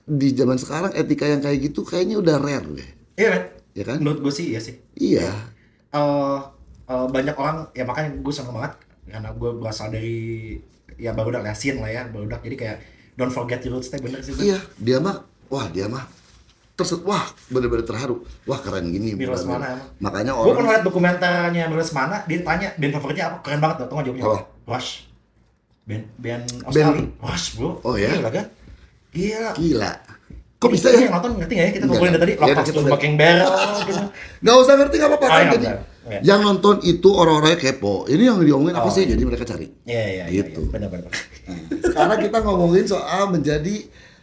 Di zaman sekarang etika yang kayak gitu kayaknya udah rare deh. Iya kan? Ya kan? Menurut gue sih iya sih. Iya. Banyak orang ya makanya gue seneng banget karena gue berasal dari ya barudak Yasin lah ya barudak jadi kayak don't forget your roots teh bener sih. Iya, dia mah wah bener-bener terharu. Wah keren gini. Mira Lesmana bener-bener. emang. Makanya Gue pernah orang liat dokumenternya Mira Lesmana, dia tanya band favoritnya apa, keren banget tau nggak jawabnya Apa? Rush. Band Australia. Rush bro. Oh, ya? Gila kan? Gila. gila. Kok bisa Ini ya? yang nonton ngerti nggak ya? Kita Nggak, ngobrolin dari tadi. nggak. Lock, Kita Stock, udah- Smoking Barrel gitu. Nggak usah ngerti nggak apa-apa Oh, kan iya, jadi. benar. Iya. Yang nonton itu orang-orangnya kepo. Ini yang diomongin apa Oh, sih? iya. Jadi mereka cari. Iya. Gitu. Benar. Nah, sekarang kita ngomongin soal menjadi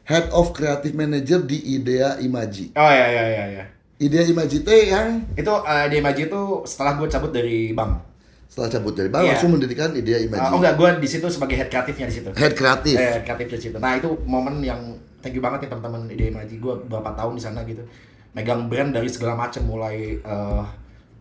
Head of Creative Manager di Idea Imaji. Oh iya. Idea Imaji teh yang Itu di Imaji itu setelah gue cabut dari bank. setelah cabut dari bank Iya. langsung mendirikan Idea Imaji. Oh enggak, gue di situ sebagai head kreatifnya di situ. Head kreatif. Kreatif di situ. Nah itu momen yang thank you banget nih teman-teman Ide Imaji, gue berapa tahun di sana gitu. megang brand dari segala macam mulai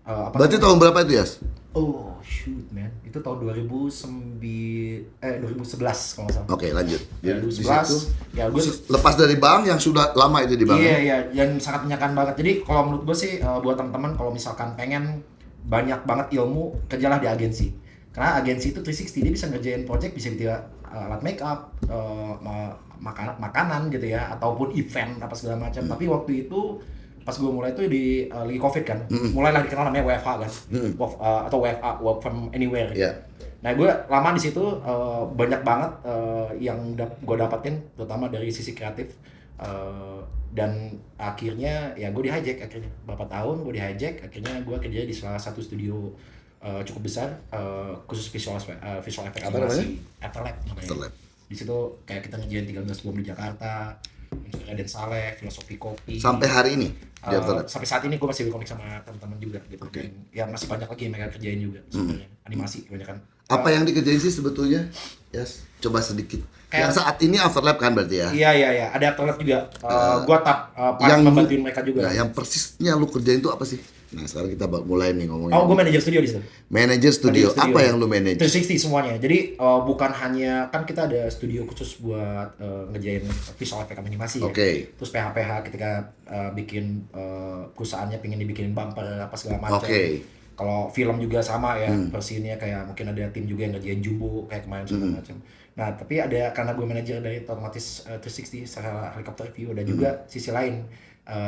apa Berarti tahun berapa itu, Yas? oh shoot man, itu tahun 2011 kalau nggak salah. Oke, lanjut. Ya, Di 2011 situ ya gue lepas dari bank yang sudah lama itu di bank. iya ya? iya yang sangat menyenangkan banget. Jadi kalau menurut gue sih buat teman-teman kalau misalkan pengen banyak banget ilmu, kerjalah di agensi. Karena agensi itu 360, dia bisa ngerjain project, bisa dia alat make up, makanan gitu ya, ataupun event apa segala macam. Tapi waktu itu pas gue mulai itu di lagi COVID kan, mulailah dikenal namanya WFH kan, atau WFA, work from anywhere. Iya. Nah gue lama di situ banyak banget yang gue dapatin, terutama dari sisi kreatif. Dan akhirnya ya gue di hijack akhirnya beberapa tahun gue di hijack, akhirnya gue kerja di salah satu studio cukup besar khusus visual effect Apa namanya? animasi, Afterlab namanya. Afterlab. Di situ kayak kita ngerjain 13 bom di Jakarta, Raden Saleh, Filosofi Kopi. Sampai hari ini di Afterlab. Sampai saat ini gue masih berkomik sama teman-teman juga gitu. Oke. Dan ya masih banyak lagi yang mereka kerjain juga sebenarnya. Animasi kebanyakan. Apa yang dikerjain sih sebetulnya? Yes, coba sedikit. Kayak- Yang saat ini Afterlab kan berarti ya? Iya, ada Afterlab juga. Gue pas yang membantuin mereka juga. Nah, yang persisnya lu kerjain itu apa sih? Nah, sekarang kita mulai nih ngomongin. Oh, gue manajer studio di situ. Manajer studio. Manajer studio. Apa yang lu manage? 360 semuanya. Jadi bukan hanya kan kita ada studio khusus buat ngerjain visual effect animasi ya. Oke. Terus PH ketika bikin perusahaannya pengen dibikinin bumper apa segala macam. Oke. Kalau film juga sama ya, versinya kayak mungkin ada tim juga yang ngerjain jumbo kayak kemarin segala macam. Nah, tapi ada karena gue manajer dari otomatis 360 secara helikopter view dan juga sisi lain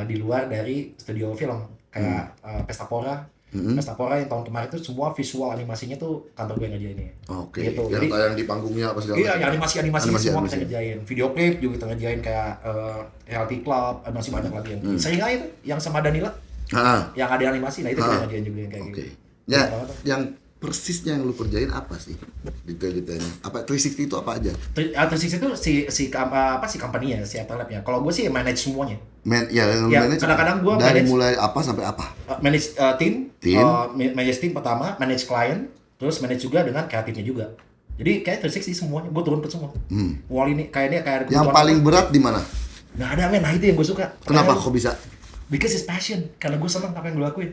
di luar dari studio film kayak Pestapora. Pestapora yang tahun kemarin itu semua visual animasinya tuh kantor gue ngerjainnya. Oke. Gitu. Yang Jadi tayang di panggungnya apa segala iya, macam. ya animasi semua Animasi. kita ngerjain. Video klip juga kita ngerjain kayak reality club, masih banyak lagi yang sering aja itu yang sama Danila Ah, yang ada animasi, nah itu kita ngerjain juga yang kayak oke. gitu. Ya, Banget tuh. yang persisnya yang lu kerjain apa sih? Detail-detailnya. Apa 360 itu apa aja? 360 itu si company-nya, si Afterlab ya. Kalau gue sih manage semuanya. Yang lu Ya, manage kadang-kadang gua dari manage- mulai apa sampai apa? Manage tim, Tim. manage tim pertama, manage klien, terus manage juga dengan kreatifnya juga. Jadi kayak 360 semuanya, gue turun ke semua. Wall ini kayak ada Yang kebutuhan paling apa. berat di mana? Nggak ada men, nah itu yang gue suka. Kenapa Karena- kok bisa? Because it's passion, karena gue seneng apa yang gue lakuin.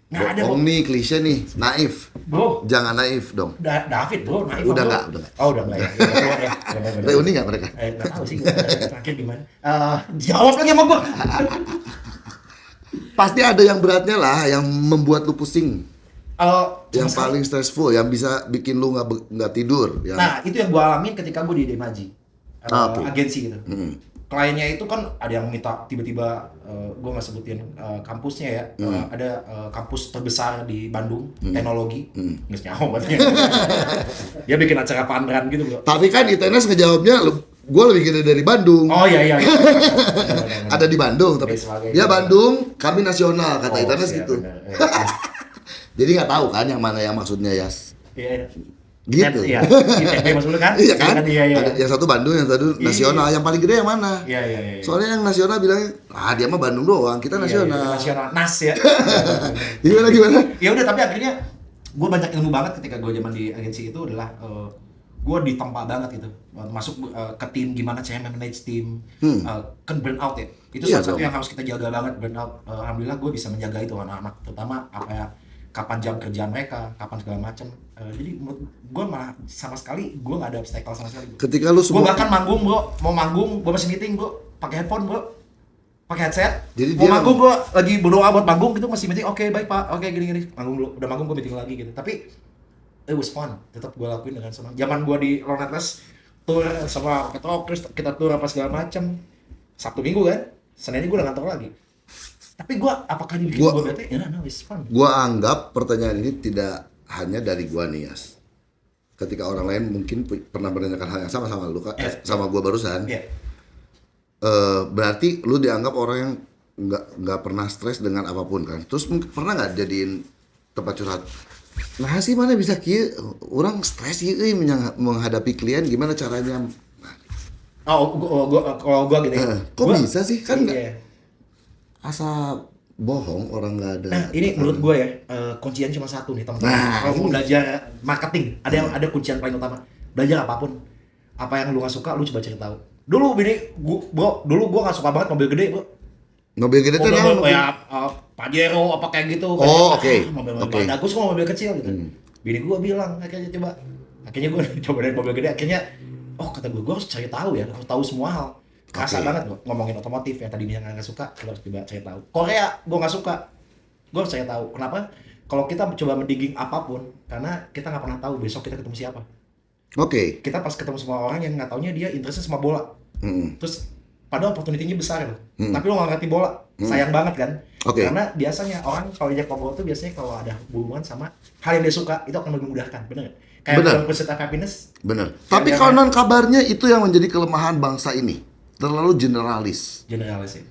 Nggak ada Bohong bro. nih, klise nih, naif. Bro, Jangan naif dong. David bro, naif Udah bro. nggak, udah nggak. Oh udah nggak ya. Bener. Reuni nggak mereka? Nggak tahu sih, terakhir gimana. Jawab lagi sama gue. Pasti ada yang beratnya lah, yang membuat lu pusing. Yang Sama paling stressful, yang bisa bikin lu nggak tidur. Yang... Nah, itu yang gue alamin ketika gue di Demaji, Oke. agensi gitu. Kliennya itu kan ada yang minta tiba-tiba, gue nggak sebutin kampusnya ya, ada kampus terbesar di Bandung, teknologi, nggak nyaho berarti. Dia bikin acara pameran gitu bro. Tapi kan ITNS ngejawabnya, gue lebih gede dari Bandung. Oh iya. Ada di Bandung, tapi Sebagai- dia Bandung, kami nasional, kata ITNS iya, gitu. bener. Jadi nggak tahu kan yang mana yang maksudnya, Yas. Iya. Gitu. Iya. ITB maksud lu kan? Iya kan? Iya. Ada yang satu Bandung, yang satu nasional. Yang paling gede yang mana? Iya. Soalnya yang nasional bilangnya, dia mah Bandung doang, kita nasional. Nasional NAS ya. Gimana? Ya udah, tapi akhirnya gue banyak ilmu banget ketika gue zaman di agensi itu adalah gue ditempa banget gitu, masuk ke tim, gimana cara manage tim, kan burn out ya, itu Iya salah satu dong. yang harus kita jaga banget, burn out. Alhamdulillah gue bisa menjaga itu anak-anak, terutama apa ya, kapan jam kerjaan mereka, kapan segala macam. Jadi menurut gue malah sama sekali gue nggak ada obstacle sama sekali. Ketika lu Gue semua bahkan manggung bro, mau manggung, gue masih meeting bro, pakai headphone bro, pakai headset. Jadi Mau dia- manggung gue lagi berdoa buat manggung gitu, masih meeting. Oke baik pak, oke gini manggung dulu, udah manggung gue meeting lagi gitu. Tapi it was fun, tetap gue lakuin dengan senang. Zaman gue di Lornetless tour sama Ketok, terus kita tour apa segala macam. Sabtu Minggu kan, Seninnya gue udah ngantor lagi. Tapi gue apakah dibikin Gua- gue bete? Ya no, it's fun. gua anggap pertanyaan ini tidak hanya dari gua nih, Yas. Ketika orang lain mungkin pernah menanyakan hal yang sama lu kan, sama gua barusan. Iya. Berarti lu dianggap orang yang nggak pernah stres dengan apapun kan. Terus pernah nggak jadiin tempat curhat? Nah sih mana bisa kieu orang stres ieu menghadapi klien gimana caranya? Kalau gue gitu ya. Kok bisa sih? Kan nggak- Iya. Asa bohong orang nggak ada. Nah, ini menurut gue ya, kuncian cuma satu nih teman-teman. Nah, Kalau mau ini. belajar marketing, ada kuncian paling utama. Belajar apapun. Apa yang lu nggak suka, lu coba cari tahu. Dulu bro, dulu gue nggak suka banget mobil gede, bro. Mobil gede teh Mobil naon? kayak Pajero apa kayak gitu. Oh, oke. Mobil-mobil Oke. bagus kok mobil kecil gitu. Bini gue bilang akhirnya coba. Akhirnya gue coba dari mobil gede. Akhirnya, oh kata gue harus cari tahu ya, harus tahu semua hal. Kerasa Oke. banget gua ngomongin otomotif yang tadinya nggak suka, gue harus coba cari tahu. Korea gue nggak suka, gue harus cari tahu. Kenapa? Kalau kita coba mendigging apapun, karena kita nggak pernah tahu besok kita ketemu siapa. Oke. Kita pas ketemu sama orang yang nggak taunya dia interestnya sama bola. Mm-mm. Terus padahal opportunity-nya besar loh. Tapi lo nggak ngerti bola. Sayang banget kan? Oke. Karena biasanya orang kalau diajak ngobrol tuh biasanya kalau ada hubungan sama hal yang dia suka itu akan lebih memudahkan, bener nggak? Kayak Bener. film Pursuit of Happiness. Bener. Tapi yang- konon kabarnya itu yang menjadi kelemahan bangsa ini. Terlalu generalis. Generalis ya.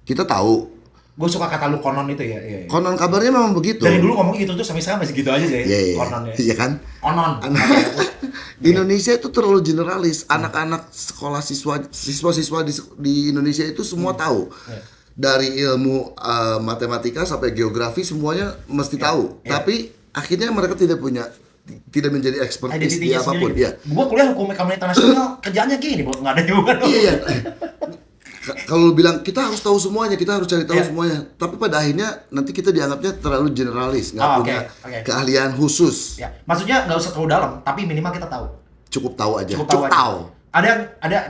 Kita tahu. Gue suka kata lu konon itu ya. Iya. Konon kabarnya memang begitu. Dari dulu ngomong gitu tuh sampai sekarang masih gitu aja sih. Iya, iya. Konon ya. Iya kan? Konon. Indonesia itu terlalu generalis. Anak-anak sekolah siswa-siswa di Indonesia itu semua tahu. Iya. Dari ilmu matematika sampai geografi semuanya mesti tahu. Iya. Tapi akhirnya mereka tidak menjadi expertise di Identitinya apapun. sendiri. Iya. Gue kuliah hukum ekonomi internasional kerjanya gini, Bro. Nggak ada juga. Iya, iya. Kalau lu bilang kita harus tahu semuanya, kita harus cari tahu Iya. semuanya. Tapi pada akhirnya nanti kita dianggapnya terlalu generalis, nggak Oh, punya oke. keahlian khusus. Ya, maksudnya nggak usah terlalu dalam, tapi minimal kita tahu. Cukup tahu aja. Cukup tahu aja. tahu. Ada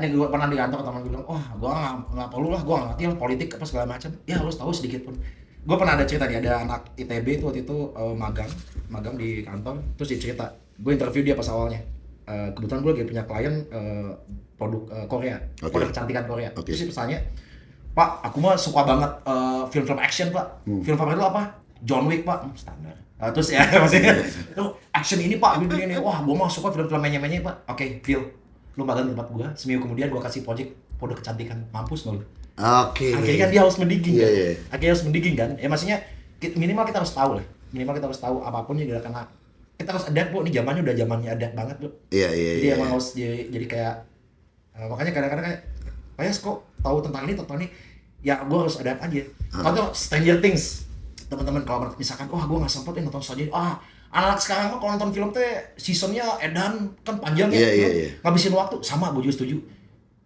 yang gue pernah di kantor teman gue bilang, wah gue nggak perlu lah, gue nggak ngerti lah politik apa segala macam. Ya harus tahu sedikit pun. Gue pernah ada cerita nih, ada anak ITB itu waktu itu magang di kantor, terus dia cerita, gue interview dia pas awalnya. Kebetulan gue lagi punya klien produk Korea, Oke. produk kecantikan Korea. Oke. Terus dia bertanya, Pak, aku mah suka banget film-film action Pak. Film favorit lu apa? John Wick Pak. Standar. Terus ya maksudnya, oh, action ini Pak, ini. Wah, gue mah suka film-film menye-menye Pak. Oke, Phil, lu magang di tempat gue. Seminggu kemudian gue kasih project produk kecantikan, mampus nggak lu? Oke. Akhirnya kan dia harus mendigging Iya, kan. iya. Akhirnya harus mendigging kan. Ya maksudnya minimal kita harus tahu lah. Minimal kita harus tahu apapun yang karena kita harus adapt Bu. Ini zamannya udah zamannya adapt banget Bu. Iya, iya, Jadi iya. emang harus jadi kayak makanya kadang-kadang kayak Payas kok tahu tentang ini ya gue harus adapt aja. Contoh Stranger Things, teman-teman kalau misalkan wah gue nggak sempet nonton saja anak sekarang mah kalau nonton film teh seasonnya edan kan panjang ya, Iya, iya, film. iya. Ngabisin waktu sama gue juga setuju.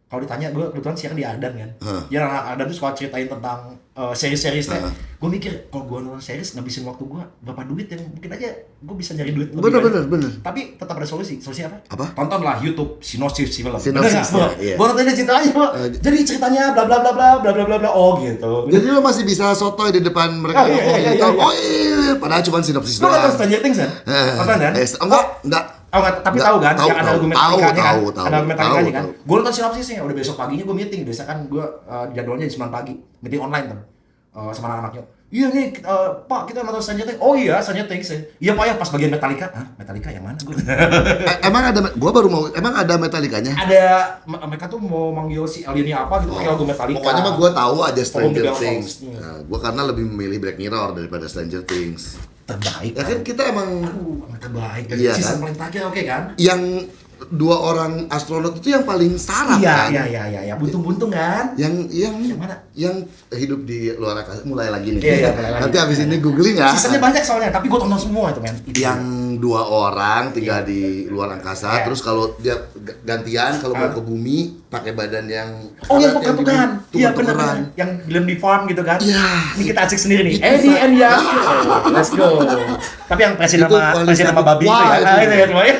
Kalau ditanya gue kebetulan siang di Adan kan, ya anak Adan tuh suka ceritain tentang seri-seri teh. Gue mikir kalau gue nonton series ngabisin waktu gue berapa duit yang mungkin aja gue bisa nyari duit lebih banyak. Bener. Tapi tetap ada solusi apa? Apa? Tontonlah YouTube sinopsis film. Sinopsis, iya. Gue nontonnya ceritanya, Pak. Jadi ceritanya bla bla bla bla bla bla bla bla. Oh gitu. Jadi lo masih bisa sotoy di depan mereka. Oh, iya, iya. Oh iya, padahal cuma sinopsis Lo nonton doang. Stranger Things kan? Nonton kan? Enggak. Oh enggak, tapi Enggak, tahu kan tahu, yang ada tahu, argumentatikanya kan? tahu, Ada argumentatikanya kan? tahu. Gue nonton sinopsisnya, udah besok paginya gue meeting. Biasa kan gue jadwalnya di 9 pagi, meeting online tuh sama anak-anaknya. Iya nih, Pak kita nonton Stranger Things. Oh iya, Stranger Things ya. Iya Pak ya, pas bagian Metallica. Hah? Metallica yang mana gue? Emang ada Metallicanya? Ada, mereka tuh mau manggil si aliennya apa gitu, pakai lagu Metallica. Pokoknya mah gue tahu aja Stranger Bells. Things. Nah, gue karena lebih memilih Black Mirror daripada Stranger Things. Terbaik. Ya kan kita emang Terbaik. Iya, Season kan? paling terakhir oke kan? yang dua orang astronot itu yang paling sarap kan? Iya. Buntung-buntung kan? Yang mana? yang hidup di luar angkasa mulai lagi nih. Iya, mulai lagi. Nanti habis ini googling ya. Seasonnya banyak soalnya, tapi gue tonton semua itu men. Itu Yang dua orang tinggal di luar angkasa, Iya. terus kalau dia gantian kalau mau ke bumi pakai badan yang Oh yang karet, tuker-tukeran. Iya tuker-tukeran. benar. Yang film di farm gitu kan. Iya. Ini kita asik sendiri nih. Itu Eddie and sa- Yasmin. Let's go. Tapi yang presiden Itu sama paling presiden sama sakit. babi itu Wah, ya. itu. Itu ya semuanya.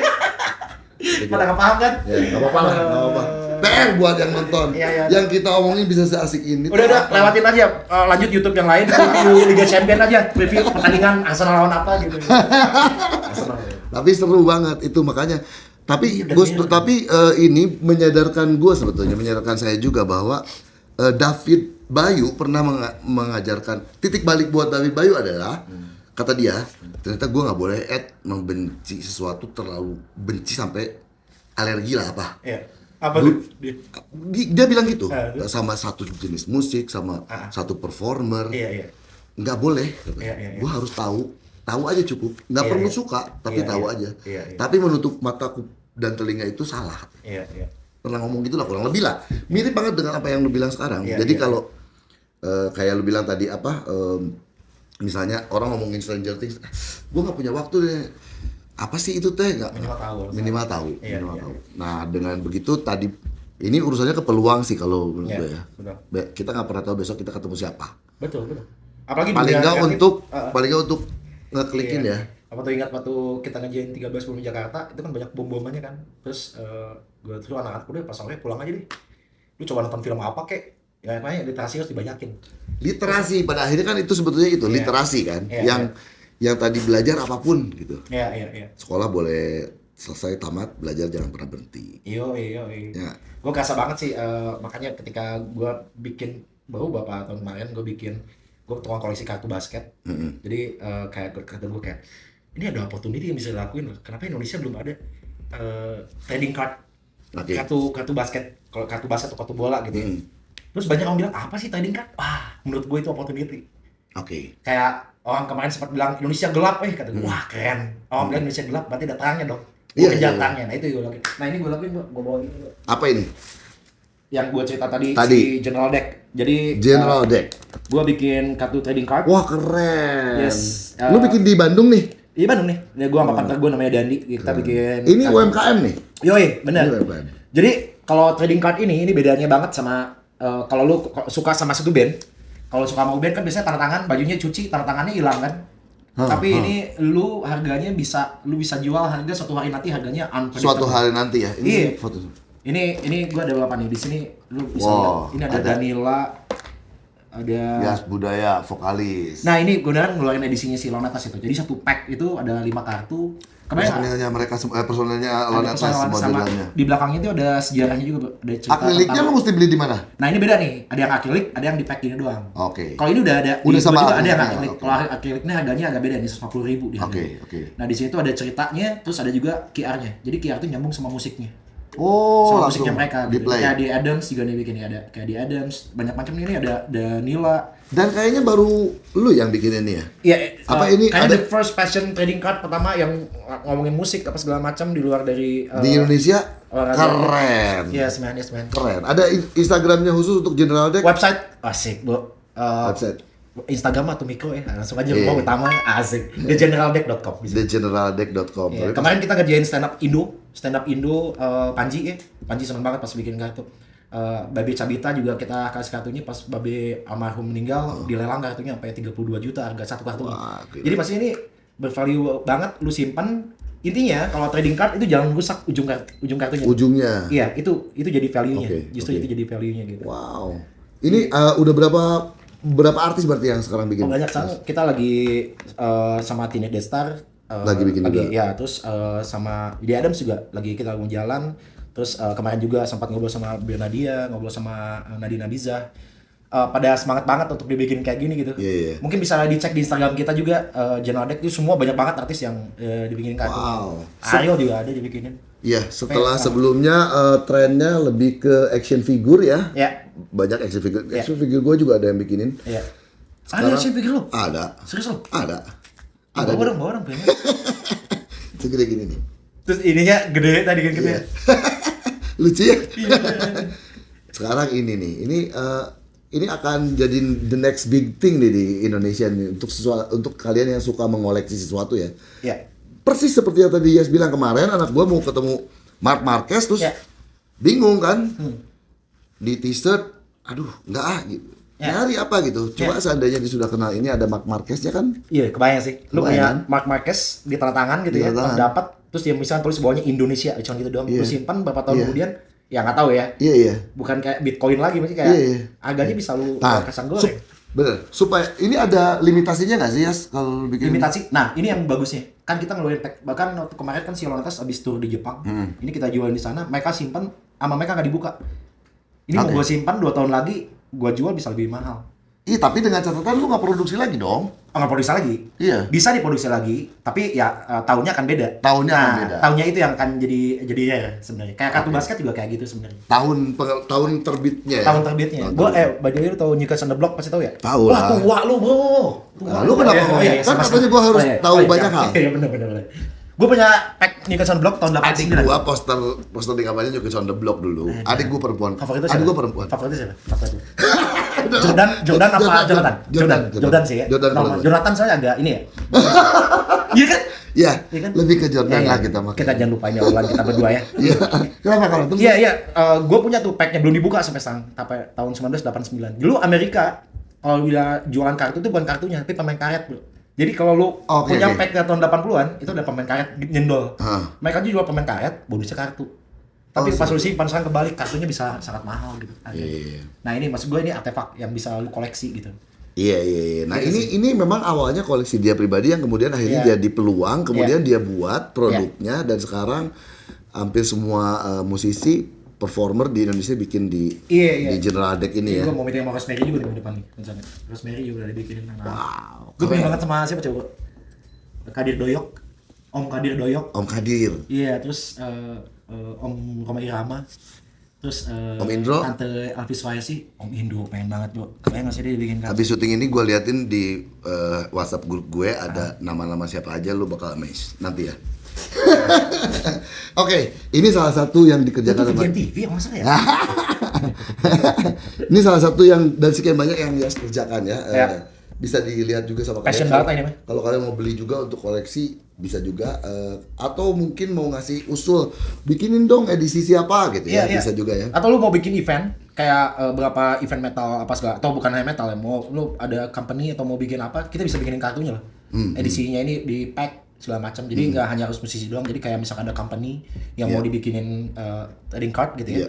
Pada nggak paham kan? Ya, nggak apa-apa lah, nggak apa-apa. PR buat yang nonton. Iya. Yang kita omongin bisa seasik ini. Udah lewatin aja. Lanjut YouTube yang lain. Review Liga Champion aja. Review pertandingan Arsenal lawan apa gitu. Arsenal. Tapi seru banget itu makanya. Tapi Iya, Gus, dan tapi ini menyadarkan gue sebetulnya, menyadarkan saya juga bahwa David Bayu pernah mengajarkan titik balik buat David Bayu adalah kata dia ternyata gue nggak boleh membenci sesuatu terlalu benci sampai alergi lah apa. Iya. Apa tuh? Dia bilang gitu Terus? sama satu jenis musik sama satu performer Iya. nggak boleh. Iya. Gue harus tahu aja cukup, nggak Iya, perlu iya. suka tapi Iya, tahu iya. aja. Iya. Tapi menutup mataku dan telinga itu salah. Iya. Pernah ngomong gitu lah kurang lebih lah, mirip banget dengan apa yang lu bilang sekarang. Iya, Jadi iya. kalau kayak lu bilang tadi apa misalnya orang ngomongin Stranger Things, gue nggak punya waktu deh, apa sih itu teh nggak Minimal tahu. minimal tahu. Iya, iya. Nah dengan begitu tadi Ini urusannya ke peluang sih kalau menurut Iya, gue ya. betul. Kita nggak pernah tahu besok kita ketemu siapa. Betul. Apalagi Paling dunia nggak kreatif, untuk ngeklikin iya. ya. Apa tuh ingat waktu kita ngerjain 13 bom di Jakarta, itu kan banyak bom-bomannya kan. Terus gue terus anak-anak udah pas sore pulang aja deh. Lu coba nonton film apa kek? Ya namanya literasi harus dibanyakin. Literasi pada akhirnya kan itu sebetulnya itu Iya. literasi kan, Iya, yang tadi belajar apapun gitu. Iya. Sekolah boleh selesai tamat, belajar jangan pernah berhenti. Iyo. Ya. Gue kerasa banget sih, makanya ketika gue bikin baru beberapa tahun kemarin gue tukang koleksi kartu basket. Jadi kayak kata gue kayak ini ada opportunity yang bisa dilakuin loh. Kenapa Indonesia belum ada trading card Oke. kartu basket, kalau kartu basket atau kartu bola gitu ya. Terus banyak orang bilang apa sih trading card? Wah, menurut gue itu opportunity. Oke. Kayak orang kemarin sempat bilang Indonesia gelap, kata gue, wah keren. Orang bilang Indonesia gelap, berarti ada terangnya dong. Gue Iya, kejar iya. terangnya. Nah itu gue lakuin. Nah ini gue lakuin, gue bawa ini. Apa ini? Yang gue cerita tadi. Tadi. Si General Deck. Jadi General Deck. gue bikin kartu trading card. Wah keren. Yes. Lu bikin di Bandung nih? Iya Bandung nih. Gue sama partner gue namanya Dandi. Kita bikin. Ini UMKM nih? Yoi, bener. Ini UMKM. Jadi kalau trading card ini bedanya banget sama kalau lu suka sama satu band. Kalau suka sama band kan biasanya tanda tangan, bajunya cuci, tanda tangannya hilang kan. Tapi ini lu harganya lu bisa jual harga suatu hari nanti harganya unpredictable. Suatu hari nanti ya. Ini Iya. foto. Ini gua ada berapa nih di sini lu bisa Wow, lihat. Ini ada ada. Danila, ada. Yas Budaya, vokalis. Nah ini gue ngeluarin edisinya si Lonetas itu. Jadi satu pack itu ada 5 kartu. Kemarin Personelnya mereka personelnya ada Lonetas personal sama modelannya. di belakangnya itu ada sejarahnya juga, ada cerita Akriliknya tentang- lu mesti beli di mana? Nah ini beda nih, ada yang akrilik, ada yang di pack gini doang. Oke. Kalau ini udah ada, Udah di sama gua juga ada yang akriliknya, akrilik. oke. Kalau akriliknya harganya agak beda nih, 150.000 di harganya. Oke. Nah di sini tuh ada ceritanya, terus ada juga QR-nya. Jadi QR itu nyambung sama musiknya, Oh, sama langsung musiknya mereka. di Gitu. play. Kayak di Adams juga nih bikin, ada kayak di Adams, banyak macam ini ada Danila. Dan kayaknya baru lu yang bikin ini ya? Iya, Apa ini kayaknya ada- the first passion trading card pertama yang ngomongin musik apa segala macam di luar dari Di Indonesia olahraga. keren. Iya, semen. Keren. Ada Instagramnya khusus untuk General Deck? Website asik, Bu. Website. Instagram atau mikro ya, langsung aja Iya. mau utama asik. thegeneraldeck.com bisa. thegeneraldeck.com. Iya, kemarin kita ngerjain stand up Indo Panji ya. Panji seneng banget pas bikin kartu. Babe Cabita juga kita kasih kartunya pas Babe almarhum meninggal, dilelang kartunya sampai 32 juta harga satu kartu. Wah, gila. Jadi pasti ini bervalue banget, lu simpan. Intinya kalau trading card itu jangan rusak ujung kartunya. Ujungnya. Iya, itu jadi value-nya. Oke, Justru oke. itu jadi value-nya gitu. Wow. Ini udah berapa artis berarti yang sekarang bikin? Oh, banyak sekarang kita lagi sama Teenage Destar Lagi bikin juga? ya, terus sama di Adams juga lagi kita mau jalan. Terus kemarin juga sempat ngobrol sama Bernadia, ngobrol sama Nadina Biza. Pada semangat banget untuk dibikin kayak gini gitu. Iya. Mungkin bisa dicek di Instagram kita juga, General Deck itu semua banyak banget artis yang dibikin kartu. Wow. Ariel juga ada dibikinin. Iya, setelah sebelumnya trennya lebih ke action figure ya. Ya, Banyak action figure. Iya. Action figure gue juga ada yang bikinin. ya. Sekarang- Ada sih pikir lu? Ada. Serius lu? Ada. Ada. Bawa dong punya. Segede gini nih. Terus ininya gede tadi kan gede. Iya. Lucu ya? Iya. Sekarang ini nih, ini akan jadi the next big thing nih di Indonesia nih untuk kalian yang suka mengoleksi sesuatu ya. Ya. Persis seperti yang tadi Yas bilang kemarin, anak gua mau ketemu Marc Marquez terus Ya. bingung kan. Di t-shirt, aduh, enggak gitu. Ya. Nyari apa gitu. Coba seandainya dia sudah kenal ini ada Marc Marquez-nya kan. Iya, kebayang sih. Lu Kebayang punya kan? Marc Marquez di tanda tangan gitu Di ya, tanda pas tangan. dapat terus dia misalnya tulis bawahnya Indonesia, cuma gitu doang. Iya. Lu simpan beberapa tahun Iya. kemudian, ya nggak tahu ya. Iya. Bukan kayak Bitcoin lagi, masih kayak Iya, iya. harganya bisa lu Nah, kasang goreng. bener. Supaya ini ada limitasinya nggak sih Yas kalau lu bikin? Limitasi. Nah, ini yang bagusnya. Kan kita ngeluarin pack. Bahkan waktu kemarin kan si Lonetas abis tour di Jepang. Ini kita jualin di sana, mereka simpan sama mereka nggak dibuka. Ini mau Oke. gue simpan 2 tahun lagi, gue jual bisa lebih mahal. Iya, tapi dengan catatan lu nggak produksi lagi dong. Oh, nggak produksi lagi. Iya. Bisa diproduksi lagi, tapi ya tahunnya akan beda. Tahunnya akan Nah, beda. Tahunnya itu yang akan jadi rare sebenarnya. Kayak kartu basket juga kayak gitu sebenarnya. Tahun terbitnya. Ya? Tahun terbitnya. Gue by the way lu tahu New Kids on the Block pasti tahu ya? Tahu Wah, lah. tua lu, Bro. Tua Nah, lu kenapa ngomong? Kan sama-sama. katanya gua harus tahu banyak hal. Iya, benar. Gue punya pack New Kids on the Block tahun Adik 89. gua poster di kamarnya juga on the block dulu. Adik gua perempuan. Favoritnya Adik siapa? gua perempuan. Favoritnya siapa? Favoritnya. Jordan apa Jonathan? Jordan sih ya. Jordan Normal. perempuan. Jonathan soalnya agak ini ya. Iya kan? Ya, Iya kan? lebih ke Jordan Iya, lah iya. kita makan. Kita jangan lupain ya obrolan kita berdua ya. Iya. Kenapa kalau terus? Iya iya, gue punya tuh packnya belum dibuka sampai sekarang, sampai tahun 1989. Dulu Amerika kalau bila jualan kartu itu bukan kartunya, tapi permen karet bro. Jadi kalau lu Oke, punya oke. pack tahun 80-an, itu ada permen karet nyendol. Hah. Mereka jual permen karet, bonusnya kartu. Tapi pas lu simpan sekarang kebalik, kartunya bisa sangat mahal gitu. Iya. Nah ini maksud gue ini artefak yang bisa lu koleksi gitu. Iya. Nah ini memang awalnya koleksi dia pribadi yang kemudian akhirnya Iya. jadi peluang, kemudian dia buat produknya dan sekarang hampir semua musisi performer di Indonesia bikin di Iya. General Deck ini ya. Gue mau meeting sama Rosemary juga di minggu depan nih rencananya. Rosemary juga udah dibikinin. Wow. Gue pengen keren. banget sama siapa coba? Kadir Doyok, Om Kadir Doyok. Om Kadir. Iya, terus Om Roma Irama, terus Om Indro. Tante Alvis Wahyasi, Om Indro pengen banget bro. Kayaknya nggak sih dia dibikin kartu. Habis syuting ini gue liatin di WhatsApp grup gue ada nama-nama siapa aja, lu bakal amazed nanti ya. Oke, ini salah satu yang Itu dikerjakan sama Vivian TV ya masalah ya? ini salah satu yang dan sekian banyak yang Yas kerjakan ya. Ya. Bisa dilihat juga sama Passion kalian. banget ini, Mas. Kalau kalian mau beli juga untuk koleksi bisa juga atau mungkin mau ngasih usul bikinin dong edisi siapa gitu ya, bisa juga ya. Atau lu mau bikin event kayak berapa event metal apa segala, atau bukan hanya metal ya, mau lu ada company atau mau bikin apa, kita bisa bikinin kartunya loh. Edisinya ini di pack segala macam. Jadi nggak hanya harus musisi doang. Jadi kayak misalkan ada company yang mau dibikinin trading card gitu ya. Iya.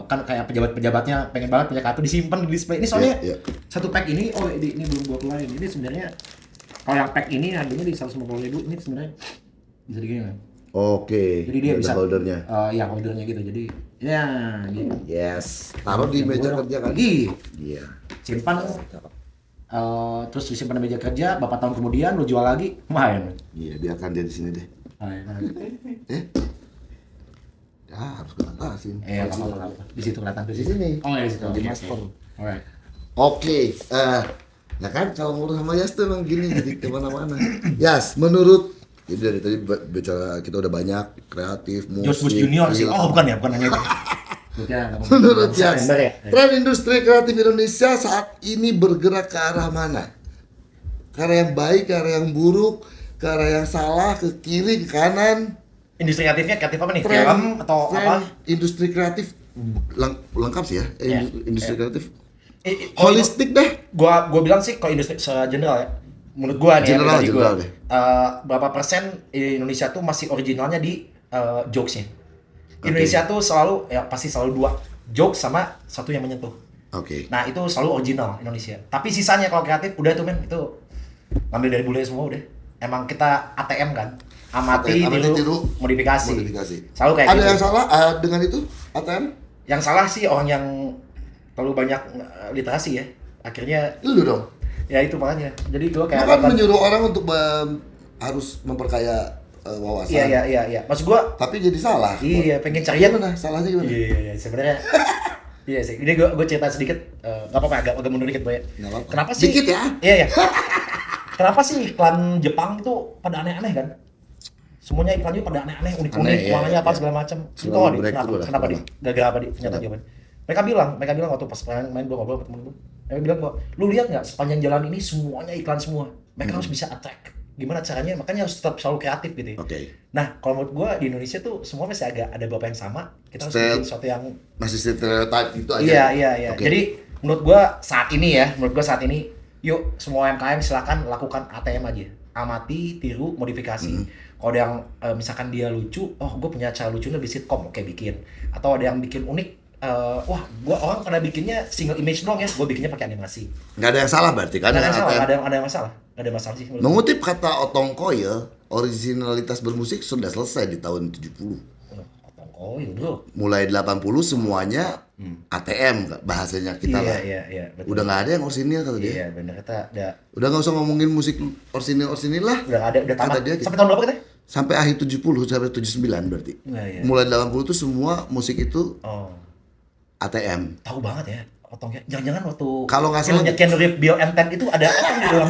Kan kayak pejabat-pejabatnya pengen banget punya kartu disimpan di display. Ini soalnya Iya. satu pack ini ini belum gua keluarin. Ini sebenarnya kalau yang pack ini harganya di 150.000, ini sebenarnya bisa digini kan. Oke. Jadi dia ada bisa holdernya. ya holdernya gitu. Jadi ya gitu. Yes. Taruh di meja kerja kan. Iya. Simpan terus disimpan di meja kerja, beberapa tahun kemudian lu jual lagi, main. Iya, biarkan dia di sini deh. Main. Ya, harus kelatasin. Apa. Di situ kelihatan Di sini. Oh, ya di situ. Di Oke, master. oke. Alright. Oke, ya kan kalau ngurus sama Yas tuh emang gini jadi kemana-mana. Yas, menurut jadi dari tadi bicara kita udah banyak kreatif, musik. George Bush Junior sih. film. Oh, bukan ya, bukan hanya itu. Menurut Yas, Bener ya? tren industri kreatif Indonesia saat ini bergerak ke arah mana? Ke arah yang baik, ke arah yang buruk, ke arah yang salah, ke kiri, ke kanan. Industri kreatifnya kreatif apa nih? Tren, Film atau tren apa? Industri kreatif lengkap sih ya. Iya. Industri Iya. kreatif Kalau holistik deh. gua bilang sih kalau industri secara general ya. Menurut gua nih General, pribadi general gua, deh. berapa persen Indonesia tuh masih originalnya di jokesnya. Indonesia tuh selalu ya pasti selalu dua, jokes sama satu yang menyentuh. Oke. Nah itu selalu original Indonesia. Tapi sisanya kalau kreatif udah tuh men, itu ngambil dari bule semua udah. Emang kita ATM kan, amati, tiru, modifikasi. Selalu kayak Ada gitu. yang salah dengan itu ATM? Yang salah sih orang yang terlalu banyak literasi ya. Akhirnya Lu dong. ya itu makanya. Jadi gua kayak Lu kan nonton- menyuruh orang untuk harus memperkaya wawasan. Iya. Maksud gua Tapi jadi salah. iya pengen cari Gimana? Salahnya gimana? Iya, sebenarnya. Iya sih. Ini gua cerita sedikit, nggak apa-apa agak mundur dikit, Boy. Nggak apa-apa. Kenapa sih? Dikit ya. Iya. Kenapa sih iklan Jepang itu pada aneh-aneh kan? Semuanya iklannya pada aneh-aneh, Aneh, unik-unik, iya, warnanya apa iya. segala macam. Lu Selalu tahu di breakthrough lah, kenapa di? kenapa? Gara-gara apa di? Ternyata jawaban. Mereka bilang waktu pas main gua ngobrol sama temen gua. Mereka bilang gua, "Lu lihat nggak sepanjang jalan ini semuanya iklan semua. Mereka harus bisa attract. Gimana caranya? Makanya harus tetap selalu kreatif gitu ya." Oke. Nah, kalau menurut gua di Indonesia tuh semua masih agak ada beberapa yang sama. Kita harus Style. bikin sesuatu yang Masih stereotype itu aja. Iya. Oke. Jadi menurut gua saat ini yuk semua UMKM silakan lakukan ATM aja. Amati, tiru, modifikasi. Kalau ada yang misalkan dia lucu, oh gue punya cara lucunya di sitcom, oke bikin. Atau ada yang bikin unik, wah gua orang pada bikinnya single image doang ya, gue bikinnya pakai animasi. Nggak ada yang salah berarti kan? Nggak ada yang dengan salah, ATM. ada yang masalah. Nggak ada masalah sih menurut gua. Mengutip kata Otong Koye, originalitas bermusik sudah selesai di tahun 70. Oh iya bro. Mulai 80 semuanya ATM bahasanya kita lah. Iya, betul. Udah nggak ada yang orisinil kata dia. Iya benar kita Udah nggak usah ngomongin musik orisinil lah. udah nggak ada, udah tamat. Kata dia gitu. Sampai tahun berapa kita? Sampai akhir 70 sampai 79 berarti. Iya. Mulai 80 tuh semua musik itu Oh, ATM. tahu banget ya. Otongnya, jangan-jangan waktu Kalau nggak salah- filmnya Keanu Reeves, Bill and Ted itu ada orang di dalam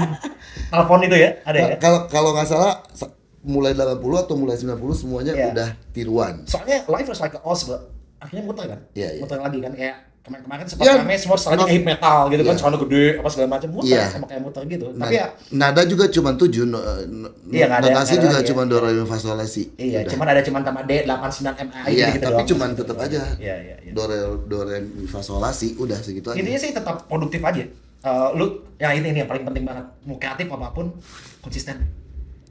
telepon itu ya, ada ya. Kalau nggak salah mulai 80 atau mulai 90 semuanya Iya. udah tiruan. Soalnya life was like a Oz, bro. Akhirnya muter kan? Iya. Muter lagi kan, kayak kemarin sempat Ya, rame semua stylenya kayak hip metal gitu kan, Iya. sound gede apa segala macam, muter Iya. sama kayak muter gitu. Nah, Tapi ya nada juga cuma 7, Iya, nggak ada- notasi nggak ada juga lagi cuma ya. do re mi fa sol la si. iya, Udah. cuman tambah D89 MA Iya, gitu tapi doang. cuman tetap aja Iya, iya, iya. do re mi fa sol la si, udah segitu aja. Intinya sih tetap produktif aja. Lu yang ini yang paling penting banget, mau kreatif apapun konsisten.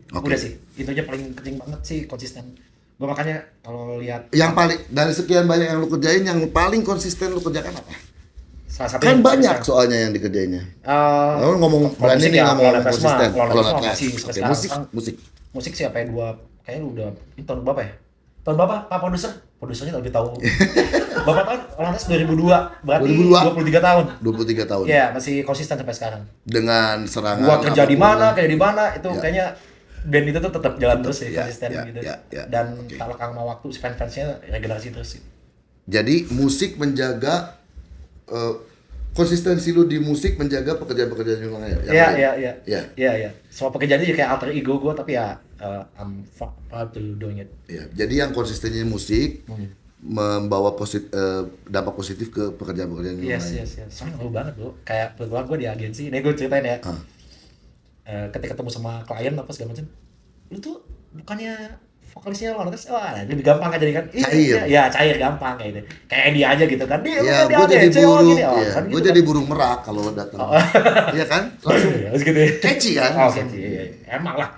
Oke. Udah sih, itu aja paling penting banget sih, konsisten. Gue makanya kalau lihat Yang paling dari sekian banyak yang lu kerjain, yang paling konsisten lu kerjakan apa? salah satu Kan banyak soalnya yang dikerjainnya. Lalu ngomong berani nih ngomong konsisten. kalau Kalau masih oke, sekarang musik. sih apa ya, kayaknya udah ini tahun berapa ya? Tahun berapa Pak produsernya lebih tahu. Bapak kan Lantas 2002, berarti 2002. 23 tahun. 23 tahun. Iya, masih konsisten sampai sekarang. Dengan serangan Gua kerja di apapun. mana, itu Ya. kayaknya band itu tuh tetap jalan terus sih, ya, konsisten ya, gitu. ya, Dan oke. tak lekang sama waktu, fans-fansnya regenerasi terus sih. Jadi musik menjaga konsistensi lu di musik menjaga pekerjaan-pekerjaan yang lain. Iya. Iya. Iya. Semua pekerjaan itu kayak alter ego gue, tapi ya I'm proud to doing it. Ya, jadi yang konsistennya musik membawa dampak positif ke pekerjaan-pekerjaan yang lain. Yes. Soalnya ngaruh banget bro. Kayak kebetulan gue di agensi, ini gue ceritain ya. Ketika ketemu sama klien apa segala macam, lu tuh bukannya vokalisnya Lantas, wah lebih gampang kan jadi kan? Cair. Iya, cair gampang kayak gitu. Kayak dia aja gitu kan. Dia Iya, dia gue jadi cewek burung. gini, Iya, kan gue gitu jadi kan. burung merak kalau datang. Iya kan? Langsung Harus gitu ya. catchy kan? Oh, catchy. Iya. Emang lah.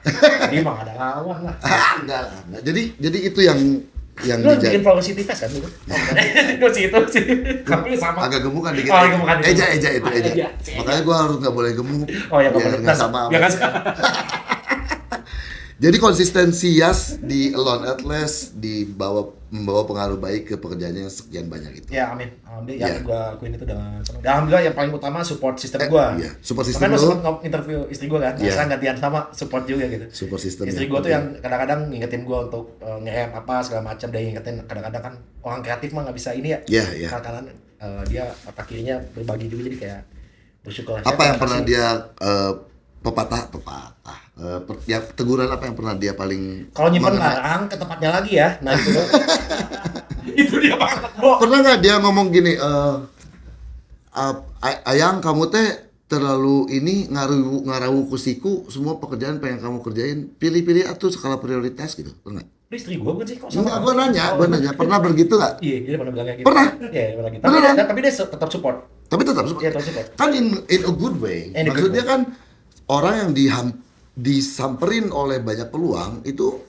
Dia emang ada lawan lah. Enggak lah. Enggak. Jadi itu yang Lu bikin Flower City Fest kan dulu? Itu sih. Tapi sama. agak gemukan dikit. Oh, gemukan dikit. Eja itu eja. Eja. Makanya gue harus nggak boleh gemuk. Oh ya, biar nggak sama. Ya kan. Jadi konsistensi Yas di Alone Atlas membawa pengaruh baik ke pekerjaannya yang sekian banyak itu. Ya amin. Alhamdulillah Ya. yang gue lakuin itu dengan senang. Dan alhamdulillah yang paling utama support system gue. Iya, support Makanya system lu lu. sempat interview istri gue kan. Iya. Sekarang gantian sama support juga gitu. Support system. Istri gue tuh yang kadang-kadang ngingetin gue untuk nge-rap apa segala macam. Dia ngingetin kadang-kadang kan orang kreatif mah nggak bisa ini ya. Iya. Kadang-kadang dia apa kirinya berbagi juga, jadi kayak bersyukur. Apa yang pernah dia yang teguran apa yang pernah dia paling kalau nyimpen mengena? barang ke tempatnya lagi ya, nah itu tuh. Itu dia banget bro. Pernah nggak dia ngomong gini, Ayang kamu teh terlalu ini ngarawu kusiku, semua pekerjaan pengen kamu kerjain, pilih-pilih atuh skala prioritas gitu, pernah? Lu istri gue bukan sih kok Enggak, gue nanya, pernah begitu nggak? Iya, dia pernah bilang kayak gitu. Pernah? Iya, pernah gitu. Beneran? Tapi dia tetap support. Tapi tetap suka. Iya, tetap support. Kan in a good way. In a good Maksudnya kan orang yang disamperin oleh banyak peluang itu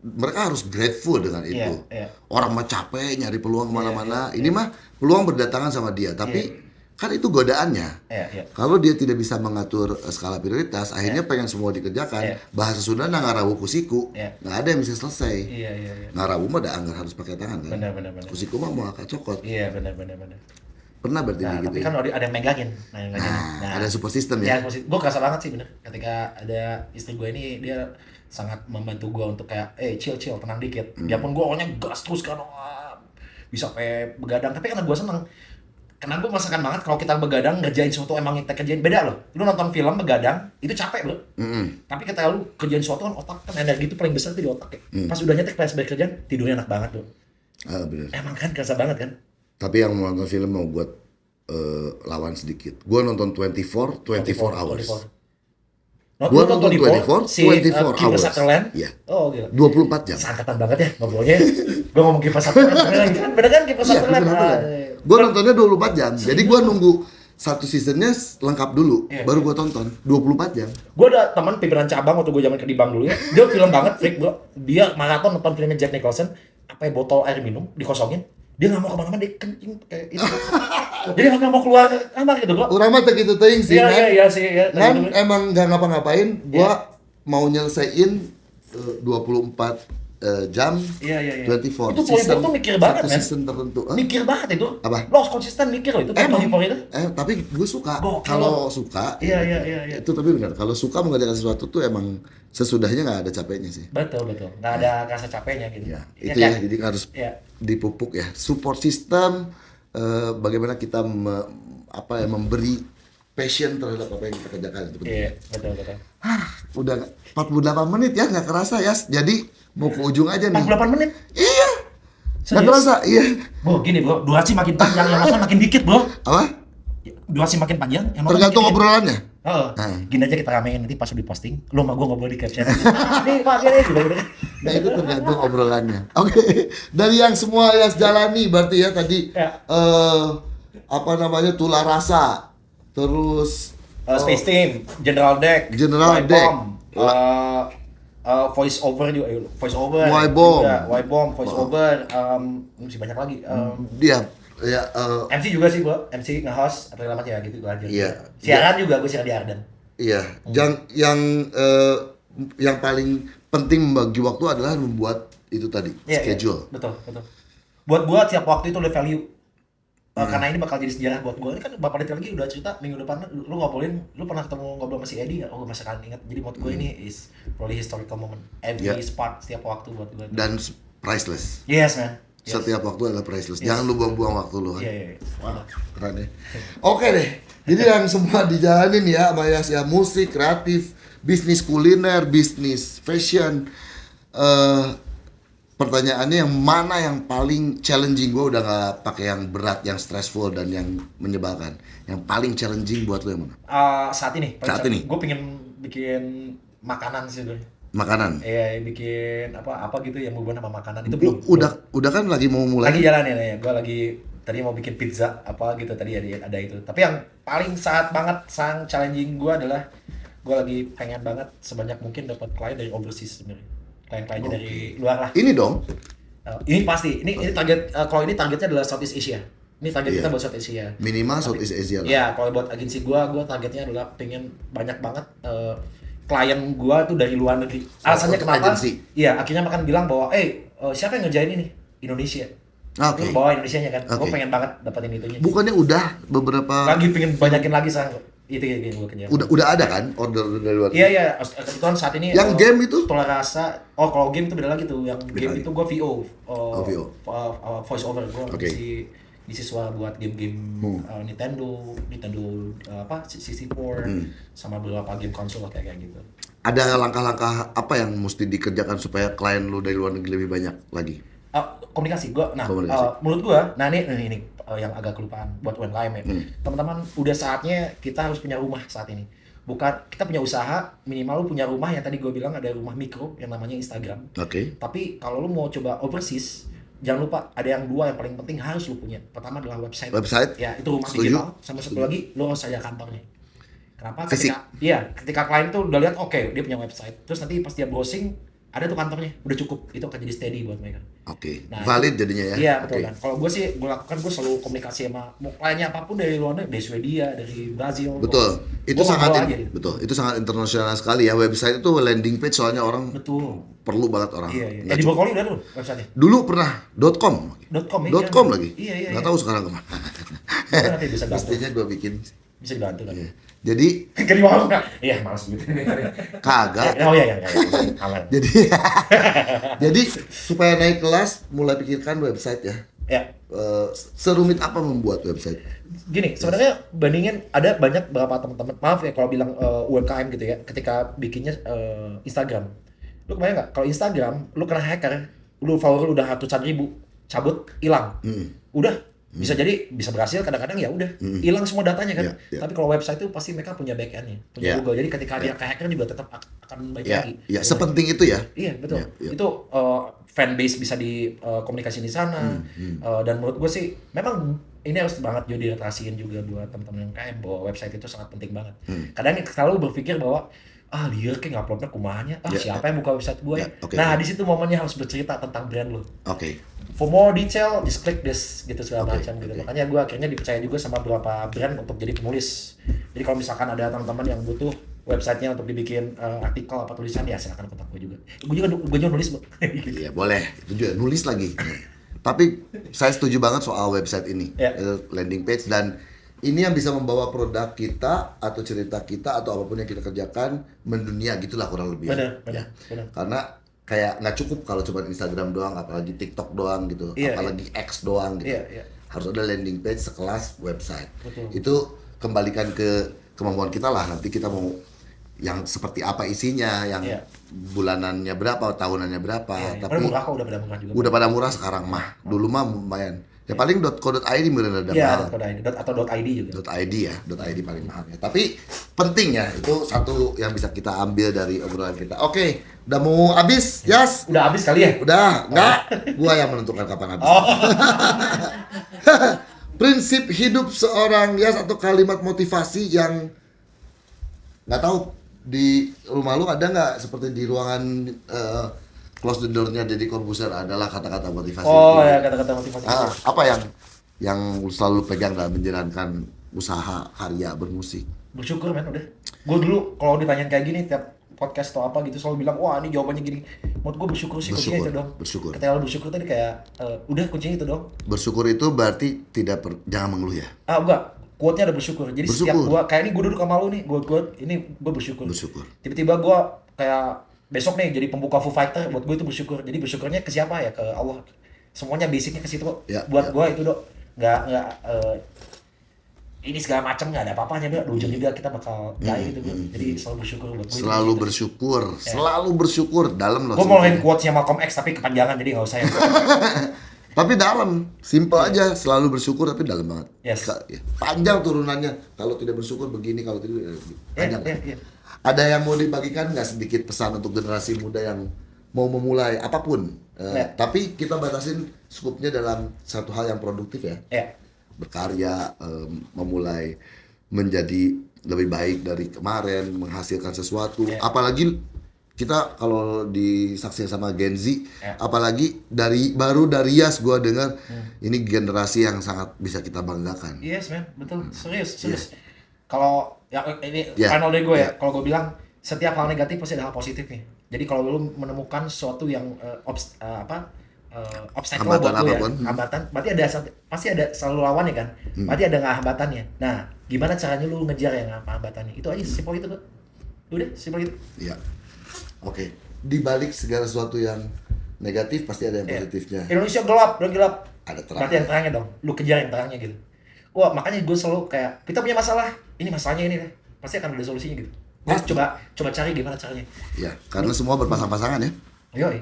mereka harus grateful dengan itu. Iya. Orang mah capek nyari peluang kemana-mana. Ini mah peluang berdatangan sama dia. Tapi kan itu godaannya. Iya. Kalau dia tidak bisa mengatur skala prioritas, akhirnya pengen semua dikerjakan. Iya. Bahasa Sunda ngarawu kusiku, Iya. nggak ada yang bisa selesai. Iya. Ngarawu mah ada anggar harus pakai tangan kan. Benar. Kusiku mah mau akak cokot. Iya, benar. Pernah berarti Nah, gitu tapi ya? kan ada yang megangin. Ada support system ya. Gue kerasa banget sih bener. Ketika ada istri gue ini, dia sangat membantu gue untuk kayak, chill, tenang dikit. Dia pun gue orangnya gas terus kan, bisa sampai begadang. Tapi karena gue seneng, karena gue merasakan banget kalau kita begadang ngerjain sesuatu emang kita kerjain beda loh. Lu nonton film begadang itu capek bro. Tapi ketika lu kerjain sesuatu kan otak kan energi itu paling besar tuh di otak ya. Pas udah nyetek pas kerjaan tidurnya enak banget bro. Bener. Emang kan kerasa banget kan. Tapi yang mau nonton film mau buat lawan sedikit. Gua nonton 24 hours. Gua nonton 24 Kiefer hours. Sutherland. Iya. Oh gila. 24 jam. Sangkatan banget ya ngobrolnya. Gue ngomong Kiefer Sutherland bener kan Kiefer Iya, Sutherland. bener. Gua nontonnya 24 jam. Jadi gua nunggu satu seasonnya lengkap dulu, Iya. baru gua tonton 24 jam. Gue ada teman pimpinan cabang waktu gue zaman ke Dibang dulu ya. Dia film banget, freak bro. Dia maraton nonton filmnya Jack Nicholson. Apa ya, botol air minum dikosongin. Dia nggak mau kemana-mana, dia kencing kayak itu. Jadi nggak mau keluar kamar gitu bro. Urang mah teh kitu teuing sih, Nan. Iya sih. Ya. Nan emang nggak ngapa-ngapain, gua mau nyelesain 24 jam. Iya. 24 Itu Polybor tuh mikir banget, satu men. season tertentu. Hah? Mikir banget itu. Apa? Lo harus konsisten mikir loh itu. Emang, Polybor itu. tapi gue suka. Gokil. Kalau suka, Iya. itu tapi benar. Kalau suka mengerjakan sesuatu tuh emang sesudahnya nggak ada capeknya sih. Betul. Nggak ada rasa capeknya gitu. Ya, Iya itu kan? ya. Jadi harus Iya. dipupuk ya. Support system, bagaimana kita memberi passion terhadap apa yang kita kerjakan itu penting. Iya, betul. Udah 48 menit ya, nggak kerasa ya. Jadi mau ke ujung aja nih. 48 menit. Iya. Nggak terasa, iya. Bro, gini bro, durasi makin panjang, yang nonton makin dikit bro. Apa? Durasi makin panjang, yang nonton Tergantung makin dikit. obrolannya. Oh, gini aja kita ramein nanti pas udah posting, lu sama gue ngobrol di caption. Nih pak, gini gitu. Nah itu tergantung obrolannya. Oke, dari yang semua yang jalani berarti ya tadi Ya. apa namanya Tular Rasa, terus Space Team, General Deck, General Deck. Voice over juga, voice over, Y-Bomb. Y-Bomb, voice over, masih banyak lagi. dia ya MC juga sih gua, MC nge-host atau segala macam ya gitu gua aja. Iya. Siaran juga gua siaran di Arden. iya, yang paling penting membagi waktu adalah membuat itu tadi Iya, schedule. iya, betul. Buat gua tiap waktu itu udah value. Karena ini bakal jadi sejarah buat gua. Ini kan Bapak Detik lagi udah cerita minggu depan lu ngobrolin, lu pernah ketemu ngobrol sama si Edi nggak? Oh, masih kan ingat. Jadi buat gua ini is probably historical moment. Every Iya. spot setiap waktu buat gua. Dan priceless. Yes man. Yes. Setiap waktu adalah priceless. Yes. Jangan lu buang-buang waktu lu kan. Iya, iya. Wah, keren deh. Oke deh. Jadi yang semua dijalanin ya, sama ya musik, kreatif, bisnis kuliner, bisnis fashion. Pertanyaannya yang mana yang paling challenging? Gue udah gak pakai yang berat, yang stressful dan yang menyebalkan. Yang paling challenging buat lo yang mana? Saat ini. Saat ini. Gue pengen bikin makanan sih sebenarnya. Makanan. Iya, bikin apa gitu yang hubungan sama makanan itu belum. Udah kan lagi mau mulai. Lagi jalan ya. Gue lagi tadi mau bikin pizza apa gitu tadi ada itu. Tapi yang paling sangat challenging gue adalah gue lagi pengen banget sebanyak mungkin dapat klien dari overseas sebenarnya. Klien-kliennya dari luar lah. Ini dong. Ini pasti. Ini target kalau ini targetnya adalah Southeast Asia. Ini target kita buat Southeast Asia. Minimal Southeast Asia lah. Iya, kalau buat agensi gua targetnya adalah pengen banyak banget klien gua tuh dari luar negeri. Alasannya untuk kenapa? agensi. Iya, akhirnya makan bilang bahwa, siapa yang ngerjain ini? Indonesia. Oke. Lu bawa Indonesianya kan. Gua Oke. pengen banget dapetin itunya. Bukannya udah beberapa Lagi pengen banyakin lagi sekarang. Itu yang gua kerja. udah ada kan order dari luar? Iya. Kebetulan saat ini Yang game itu? Tular Rasa. Kalau game itu beda lagi tuh. Yang Beda game lagi. itu gua VO. VO. Voice over. Gua Oke. ngisi suara buat game-game Nintendo 64 sama beberapa game konsol kayak gitu. Ada langkah-langkah apa yang mesti dikerjakan supaya klien lu dari luar negeri lebih banyak lagi? Komunikasi Komunikasi. menurut gua ini yang agak kelupaan buat UMKM ya. Teman-teman, udah saatnya kita harus punya rumah saat ini. Bukan kita punya usaha, minimal lu punya rumah yang tadi gua bilang ada rumah mikro yang namanya Instagram. Oke. Tapi kalau lu mau coba overseas, jangan lupa ada yang dua yang paling penting harus lu punya. Pertama adalah website. Website. Ya, itu rumah Setuju. digital. Sama satu lagi, lu harus ada kantornya. Kenapa? Fisik. Ketika klien tuh udah lihat oke, dia punya website. Terus nanti pas dia browsing, ada tuh kantornya, udah cukup. Itu akan jadi steady buat mereka. Oke. Nah, Valid jadinya ya. Iya, betul Oke. kan. Kalau gue sih, gue lakukan, gue selalu komunikasi sama mau kliennya apapun dari luar negeri, dari Swedia, dari Brazil. Betul. Itu Gua sangat ngobrol aja gitu. betul. Itu sangat internasional sekali ya. Website itu landing page soalnya orang Betul. perlu banget orang. Iya. Nggak Di cuma- Brokoli udah tuh website-nya. Dulu pernah .com. .com ya. .com lagi. Iya. Nggak tahu sekarang kemana. Kita nanti bisa bantu. Mestinya gue bikin. Bisa dibantu kan. Iya. Jadi Gak mau nggak? Iya, malas gitu. kagak. Oh iya. Aman. Jadi jadi supaya naik kelas mulai pikirkan website ya. Ya. Serumit apa membuat website? Gini, sebenarnya bandingin ada banyak beberapa teman-teman, maaf ya kalau bilang UMKM gitu ya, ketika bikinnya Instagram. Lu kebayang nggak kalau Instagram lu kena hacker, lu follower lu udah ratusan ribu, cabut, hilang. Udah bisa jadi bisa berhasil, kadang-kadang ya udah hilang semua datanya kan. Iya. Tapi kalau website itu pasti mereka punya back-end-nya, punya Iya. Google. Jadi ketika dia ke hacker juga tetap akan baik Ya, lagi. ya sepenting itu ya. Iya betul. Iya. Itu fanbase bisa di komunikasi di sana. Dan menurut gue sih memang ini harus banget jadi literasiin juga buat teman-teman yang KM bahwa website itu sangat penting banget. Kadang selalu berpikir bahwa liar kayak nguploadnya kumanya, siapa yang buka website gue? Ya, oke. Nah di situ momennya harus bercerita tentang brand lo. Oke. For more detail, just click this gitu segala Oke, macam gitu. oke. Makanya gue akhirnya dipercaya juga sama beberapa brand untuk jadi penulis. Jadi kalau misalkan ada teman-teman yang butuh websitenya untuk dibikin artikel apa tulisan, ya silakan kontak gue juga. Gue juga nulis. Iya boleh. Itu juga nulis lagi. Tapi saya setuju banget soal website ini, Ya. Itu landing page dan ini yang bisa membawa produk kita atau cerita kita atau apapun yang kita kerjakan mendunia gitulah kurang lebih. Benar. Karena kayak nggak cukup kalau cuma Instagram doang, apalagi TikTok doang gitu, Iya, apalagi X doang gitu. Iya. Harus ada landing page sekelas website. Betul. Itu kembalikan ke kemampuan kita lah. Nanti kita mau yang seperti apa isinya, yang Iya. bulanannya berapa, tahunannya berapa. Iya, Tapi murah kok, udah pada murah juga. udah pada murah sekarang mah. Dulu mah lumayan. Ya paling .co.id bener ada Iya, mahal. .id atau .id juga. .id ya, .id paling mahal ya. Tapi penting ya, itu satu yang bisa kita ambil dari obrolan kita. Oke, udah mau habis, Yas? Udah habis kali ya? Udah, enggak. Gua yang menentukan kapan habis. Oh. Prinsip hidup seorang Yas atau kalimat motivasi yang nggak tahu di rumah lu ada nggak seperti di ruangan close the door-nya Deddy Corbuzier adalah kata-kata motivasi. Oh ya, kata-kata motivasi. Apa yang lu selalu pegang dalam menjalankan usaha karya bermusik? Bersyukur men, udah. Gue dulu kalau ditanyain kayak gini tiap podcast atau apa gitu selalu bilang, wah ini jawabannya gini. Menurut gue bersyukur sih, kuncinya itu dong. Bersyukur. Ketika lo bersyukur tadi kayak, udah kuncinya itu dong. Bersyukur itu berarti jangan mengeluh ya. Enggak, quote-nya ada bersyukur. Jadi setiap Bersyukur. gue, kayak ini gue duduk sama lu nih, ini gue bersyukur. Bersyukur. Tiba-tiba gue kayak besok nih jadi pembuka Foo Fighter, buat gue itu bersyukur. Jadi bersyukurnya ke siapa ya? Ke Allah. Semuanya basicnya ke situ kok. Ya, Buat ya. gue itu dong. Nggak ini segala macam nggak ada apa-apanya, Bro. Di ujung juga kita bakal baik gitu, Bro. Jadi selalu bersyukur buat gue. Selalu bersyukur, selalu bersyukur dalam loh. Gue mau main quotes-nya Malcolm X tapi kepanjangan jadi nggak usah ya. Tapi dalam, simple aja, selalu bersyukur tapi dalam banget. Yes. Ya, panjang turunannya. Kalau tidak bersyukur begini, kalau tidak panjang. Iya. Ada yang mau dibagikan nggak sedikit pesan untuk generasi muda yang mau memulai apapun? Ya. Tapi kita batasin skupnya dalam satu hal yang produktif ya. Ya. Berkarya, memulai menjadi lebih baik dari kemarin, menghasilkan sesuatu. Ya. Apalagi kita kalau disaksikan sama Gen Z, Ya. apalagi baru dari Yas gua dengar ini generasi yang sangat bisa kita banggakan. Yes, man. Betul. Serius. Kalau ya ini Ya. final dari gue ya. Ya. Kalau gue bilang setiap hal negatif pasti ada hal positifnya. Jadi kalau lu menemukan sesuatu yang obstacle Hambatan buat lu ya, apapun. hambatan, berarti pasti ada selalu lawannya kan. Berarti ada nggak hambatannya. Nah, gimana caranya lu ngejar yang hambatannya? Itu aja simpel itu, Bro. Udah, simpel itu. Iya. Oke. Di balik segala sesuatu yang negatif pasti ada yang Iya. positifnya. Indonesia gelap, udah gelap. Ada terang. Berarti yang terangnya dong. Lu kejar yang terangnya gitu. Wah, makanya gue selalu kayak kita punya masalah. Ini masalahnya ini deh. Pasti akan ada solusinya gitu. Terus coba cari gimana caranya. Ya, karena semua berpasang-pasangan ya. Yoi.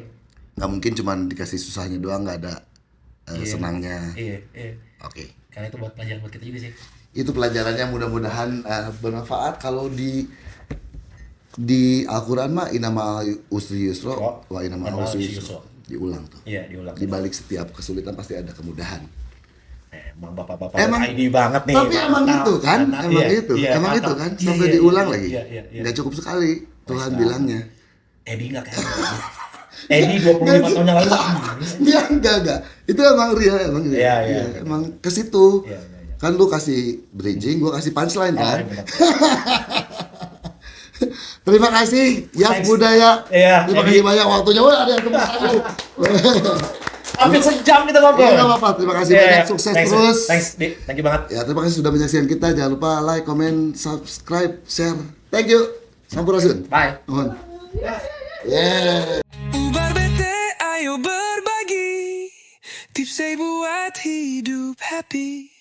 Nggak mungkin cuma dikasih susahnya doang, nggak ada Iya. senangnya. Iya. Oke. Karena itu buat pelajaran buat kita juga sih. Itu pelajarannya mudah-mudahan bermanfaat. Kalau di Al-Quran mah inama usri yusro wa inama usri yusro. Diulang tuh. Iya, diulang. Di balik setiap kesulitan pasti ada kemudahan. Emang bapak-bapak Emang- ID banget nih. Tapi emang mantap, itu kan, mantap. emang Iya, itu, iya, emang mantap. itu kan, Iya, sampai iya, diulang iya, lagi. iya. Nggak cukup sekali Tuhan bilangnya. Edi nggak kayak Edi 25 tahun yang lalu. Dia enggak. Itu emang real, Iya, iya. Emang ke situ. Iya. Kan lu kasih bridging, gua kasih punchline Oh, kan. iya, benar. Terima kasih Yas Thanks. Budaya. Iya, Terima Edi. kasih banyak waktunya. Wah, ada yang tepuk tangan. Hampir sejam kita ngobrol. Iya, nggak apa-apa. Terima kasih Iya, banyak. iya. Sukses Thanks, terus. Thanks, Di. Thank you banget. Ya, terima kasih sudah menyaksikan kita. Jangan lupa like, comment, subscribe, share. Thank you. Sampurasun. Bye. Mohon. Yeah. Ubar bete, ayo berbagi tips buat hidup happy.